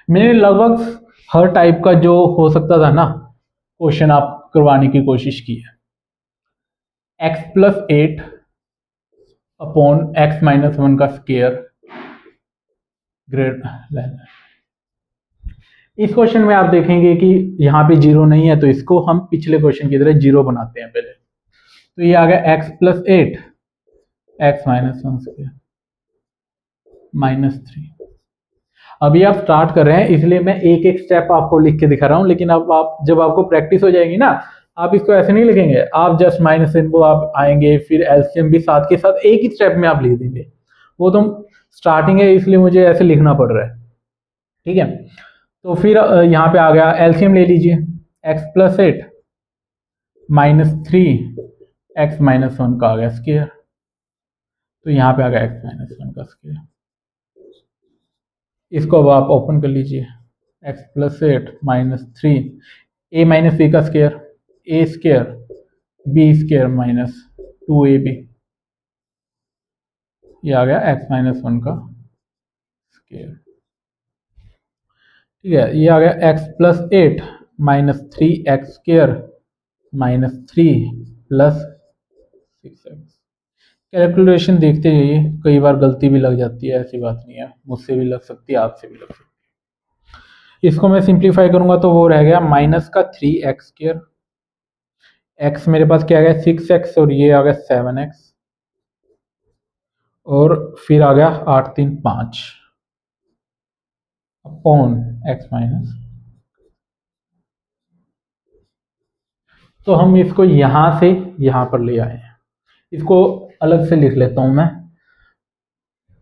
मैंने लगभग हर टाइप का जो हो सकता था ना क्वेश्चन आप करवाने की कोशिश की है। x+8 अपॉन x-1 का स्क्वायर ग्रेड। इस क्वेश्चन में आप देखेंगे कि यहाँ पे 0 नहीं है, तो इसको हम पिछले क्वेश्चन की तरह 0 बनाते हैं पहले। तो ये आ गया x+8 x-1 स्क्वायर -3। अभी आप स्टार्ट कर रहे हैं इसलिए मैं एक एक स्टेप आपको लिख के दिखा रहा हूँ, लेकिन अब आप जब आपको प्रैक्टिस हो जाएगी ना, आप इसको ऐसे नहीं लिखेंगे, आप जस्ट माइनस इनको आप आएंगे, फिर एलसीएम भी साथ के साथ एक ही स्टेप में आप लिख देंगे। वो तो स्टार्टिंग है इसलिए मुझे ऐसे लिखना पड़ रहा है, ठीक है। तो फिर यहाँ पे आ गया एलसीएम ले लीजिए, x plus 8 minus 3 x minus 1 का आ गया स्क्वायर, तो यहाँ पे आ गया x माइनस 1 का स्क्वायर। इसको अब आप ओपन कर लीजिए, x plus 8 minus 3 a minus B का square, a square b square minus 2ab, ये आ गया x माइनस 1 का स्क्वायर, ठीक है। ये आ गया x plus 8 minus 3x square minus 3 plus 6x। Calculation देखते जाइए, कई बार गलती भी लग जाती है, ऐसी बात नहीं है, मुझसे भी लग सकती है, आपसे भी लग सकती है। इसको मैं सिंप्लीफाई करूंगा तो वो रह गया माइनस का 3x स्क्वायर, x मेरे पास क्या आ गया 6x और ये आ गया 7x, और फिर आ गया 8 3 5 अपॉन x माइनस। तो हम इसको यहां से यहां पर ले आए हैं, इसको अलग से लिख लेता हूं मैं,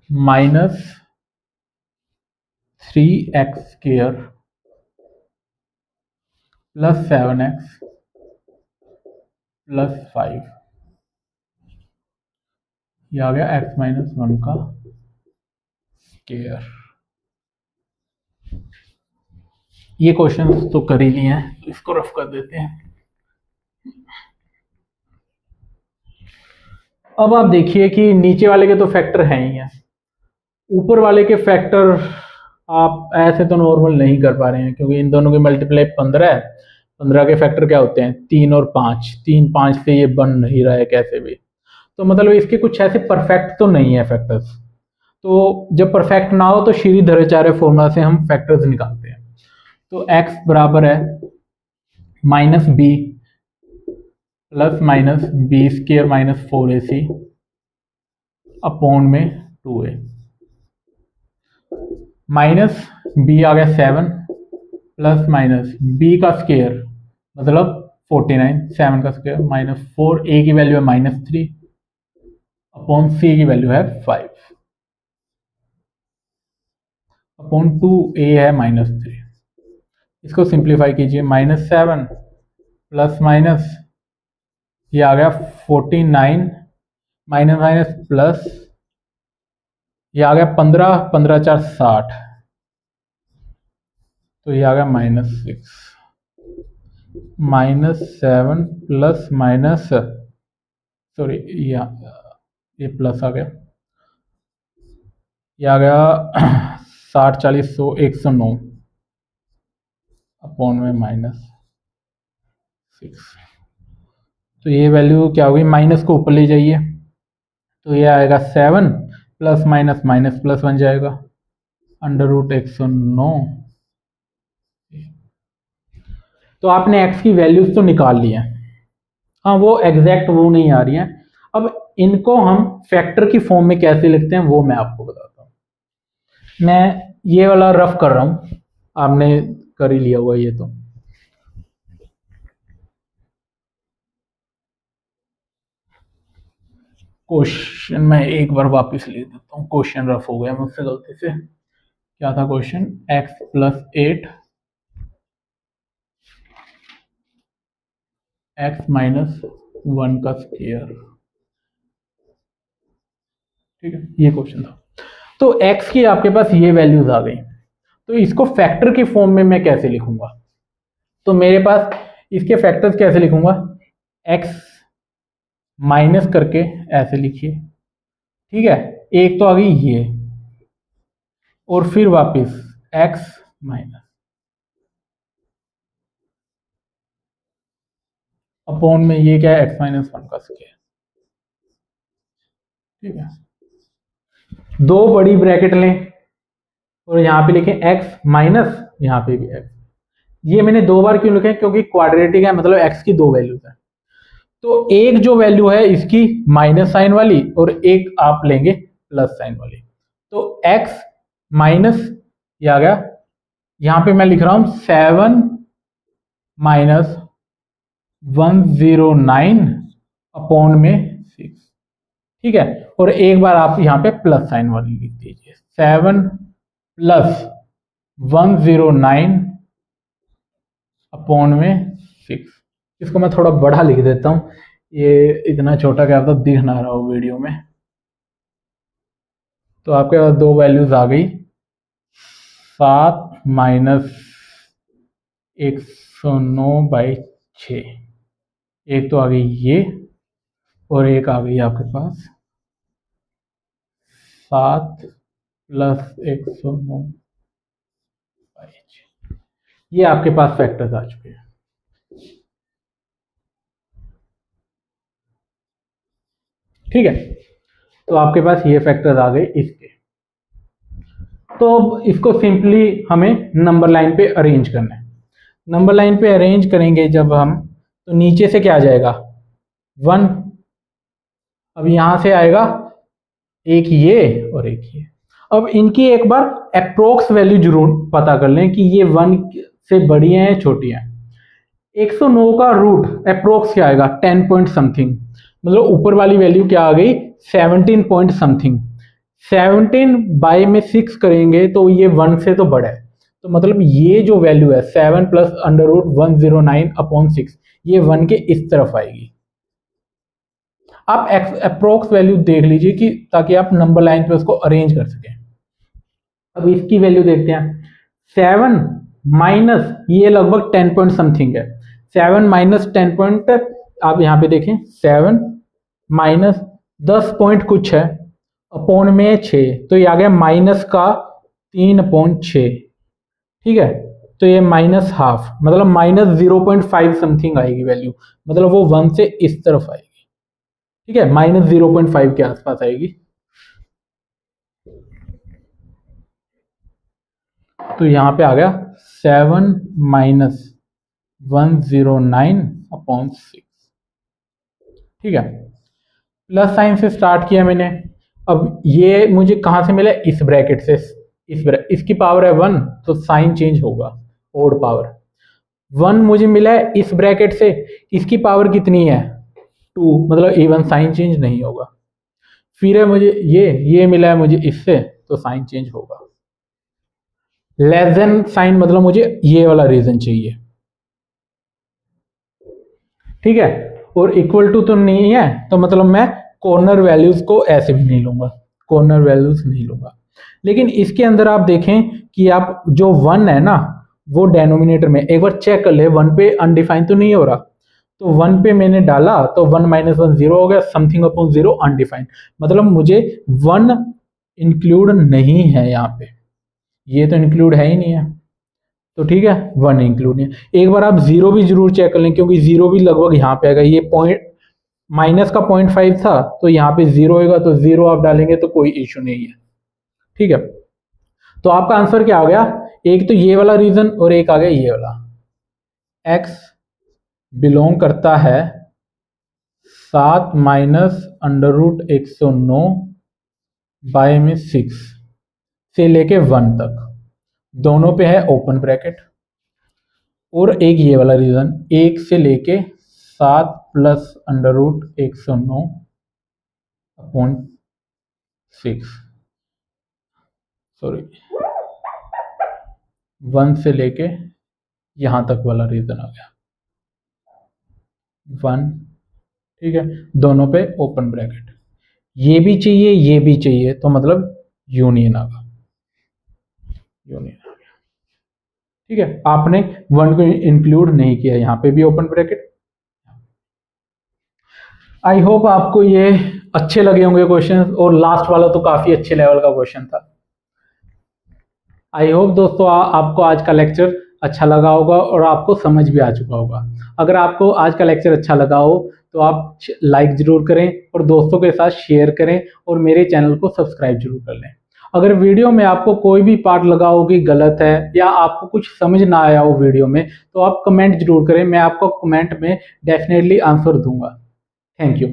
minus 3x square plus 7x plus 5, ये आ गया x माइनस 1 का स्क्वायर। ये क्वेश्चन तो कर ही लिए हैं, तो इसको रफ कर देते हैं। अब आप देखिए कि नीचे वाले के तो फैक्टर हैं ही हैं, ऊपर वाले के फैक्टर आप ऐसे तो नॉर्मल नहीं कर पा रहे हैं, क्योंकि इन दोनों के मल्टीप्लाई 15 है, 15 के फैक्टर क्या होते हैं 3 और 5, 3 5 से ये बन नहीं रहा है कैसे भी, तो मतलब इसके कुछ ऐसे परफेक्ट तो नहीं है फैक्टर्स। तो जब परफेक्ट ना हो तो श्रीधराचार्य फॉर्मूला से हम फैक्टर्स निकालते हैं। तो x बराबर है minus b plus minus b square minus 4ac upon में 2a, माइनस बी आ गया 7 प्लस माइनस बी का स्क्वायर मतलब 49, 7 का स्क्वायर माइनस 4, a की वैल्यू है माइनस 3 अपॉन c की वैल्यू है 5 अपॉन 2a है माइनस 3। इसको सिंप्लीफाई कीजिए, माइनस 7 प्लस माइनस ये आ गया 49 माइनस माइनस प्लस ये आ गया 15, 15 4 60, तो ये आ गया minus 6, minus 7 plus minus sorry ये प्लस आ गया, ये आ गया 60 40 100 109 अपॉन में माइनस 6। तो ये वैल्यू क्या होगी, माइनस को ऊपर ले जाइए तो ये आएगा 7 प्लस माइनस माइनस प्लस बन जाएगा अंडर रूट 109। तो आपने x की वैल्यूज तो निकाल ली है, हाँ वो एग्जैक्ट वो नहीं आ रही हैं। अब इनको हम फैक्टर की फॉर्म में कैसे लिखते हैं वो मैं आपको बताता हूँ। मैं ये वाला रफ कर रहा हूँ, आपने कर ही लिया हुआ ये तो। क्वेश्चन मैं एक बार वापस लिख देता हूँ, क्वेश्चन रफ हो गया मुझसे गलती से। क्या था question, x plus 8 x minus 1 का स्क्वायर, ठीक है ये क्वेश्चन था। तो x की आपके पास ये वैल्यूज आ गई, तो इसको फैक्टर की फॉर्म में मैं कैसे लिखूंगा, तो मेरे पास इसके फैक्टर्स कैसे लिखूंगा, x माइनस करके ऐसे लिखिए, ठीक है, एक तो आ गई ये और फिर वापस x माइनस अपॉन में ये क्या है x माइनस 1 का स्क्वायर, ठीक है। दो बड़ी ब्रैकेट लें और यहाँ पे लिखें x माइनस, यहाँ पे भी x। ये मैंने दो बार क्यों लिखे, क्योंकि क्वाड्रेटिक है मतलब x की दो वैल्यूज है। तो एक जो वैल्यू है इसकी माइनस साइन वाली और एक आप लेंगे प्लस साइन वाली, तो x माइनस ये आ गया। यहाँ पे मैं लिख रहा हूँ 7 माइनस 109 अपॉन में 6, ठीक है। और एक बार आप यहाँ पे प्लस साइन वाली लिख दीजिए, 7 प्लस 109 अपॉन में 6। इसको मैं थोड़ा बड़ा लिख देता हूँ, ये इतना छोटा क्या तो दिख ना रहा हो वीडियो में। तो आपके पास दो वैल्यूज आ गई, 7 माइनस 109/6, एक तो आ गई ये और एक आ गई आपके पास 7 प्लस 109/6। ये आपके पास फैक्टर्स आ चुके हैं, ठीक है। तो आपके पास ये फैक्टर्स आ गए इसके। तो अब इसको सिंपली हमें नंबर लाइन पे अरेंज करना है। नंबर लाइन पे अरेंज करेंगे जब हम, तो नीचे से क्या आ जाएगा 1, अब यहां से आएगा एक ये और एक ये। अब इनकी एक बार अप्रोक्स वैल्यू जरूर पता कर लें कि ये 1 से बड़ी है या छोटी है। 109 का रूट अप्रोक्स क्या आएगा 10 पॉइंट समथिंग, मतलब ऊपर वाली वैल्यू क्या आ गई 17 पॉइंट समथिंग। 17 बाय में 6 करेंगे तो ये 1 से तो बड़ा है, तो मतलब ये जो वैल्यू है 7 प्लस अंडर रूट 109/6, ये 1 के इस तरफ आएगी। आप अप्रोक्स वैल्यू देख लीजिए कि ताकि आप नंबर लाइन पे उसको अरेंज कर सकें। अब इसकी वैल्यू देखते हैं, 7 माइनस ये लगभग 10 पॉइंट समथिंग है। 7 माइनस 10 पॉइंट, आप यहाँ पे देखें 7 माइनस 10 पॉइंट कुछ है अपॉन में 6, तो ये आ गया माइनस का 3/6, ठीक है। तो ये माइनस हाफ, मतलब माइनस 0.5 समथिंग आएगी वैल्यू, मतलब वो 1 से इस तरफ आएगी, ठीक है, माइनस 0.5 के आसपास आएगी। तो यहां पे आ गया 7 माइनस 109/6, ठीक है। प्लस साइन से स्टार्ट किया मैंने। अब ये मुझे कहां से मिला, इस ब्रैकेट से, इसकी पावर है 1 तो साइन चेंज होगा, ओड पावर। 1 मुझे मिला है इस ब्रैकेट से, इसकी पावर कितनी है 2, मतलब इवन साइन चेंज नहीं होगा। फिर है मुझे ये मिला है मुझे इससे, तो साइन चेंज होगा। लेस देन साइन मतलब मुझे ये वाला रीजन चाहिए, ठीक है। और इक्वल टू तो नहीं है, तो मतलब मैं कॉर्नर वैल्यूज को ऐसे भी नहीं लूंगा, कॉर्नर वैल्यूज नहीं लूंगा। लेकिन इसके अंदर आप देखें कि आप जो 1 है ना, वो डेनोमिनेटर में एक बार चेक कर ले, 1 पे अनडिफाइन तो नहीं हो रहा, तो 1 पे मैंने डाला तो 1 माइनस 1 0 हो गया, समथिंग अपॉन 0 अनडिफाइंड, मतलब मुझे 1 इंक्लूड नहीं है यहाँ पे, ये तो इंक्लूड है ही नहीं है, तो ठीक है 1 इंक्लूड नहीं है। एक बार आप 0 भी जरूर चेक कर लें, क्योंकि 0 भी लगभग यहाँ पे आएगा, ये पॉइंट माइनस का 0.5 था, तो यहाँ पे 0 होगा, तो 0 आप डालेंगे तो कोई इश्यू नहीं है, ठीक है। तो आपका आंसर क्या आ गया, एक तो ये वाला रीजन और एक आ गया ये वाला। x बिलोंग करता है 7 माइनस अंडर रूट 109 बाय में 6 से लेके 1 तक, दोनों पे है ओपन ब्रैकेट। और एक ये वाला रीजन 1 से लेके 7 प्लस अंडर रूट 109/6, सॉरी 1 से लेके यहां तक वाला रीजन आ गया 1, ठीक है, दोनों पे ओपन ब्रैकेट। ये भी चाहिए ये भी चाहिए, तो मतलब यूनियन आ गया, यूनियन आ गया, ठीक है। आपने 1 को इंक्लूड नहीं किया, यहाँ पे भी ओपन ब्रैकेट। आई होप आपको ये अच्छे लगे होंगे क्वेश्चन, और लास्ट वाला तो काफी अच्छे लेवल का क्वेश्चन था। आई होप दोस्तों आपको आज का लेक्चर अच्छा लगा होगा और आपको समझ भी आ चुका होगा। अगर आपको आज का लेक्चर अच्छा लगा हो तो आप लाइक जरूर करें और दोस्तों के साथ शेयर करें, और मेरे चैनल को सब्सक्राइब जरूर कर लें। अगर वीडियो में आपको कोई भी पार्ट लगा हो कि गलत है या आपको कुछ समझ ना आया हो वीडियो में, तो आप कमेंट जरूर करें, मैं आपको कमेंट में डेफिनेटली आंसर दूंगा। Thank you.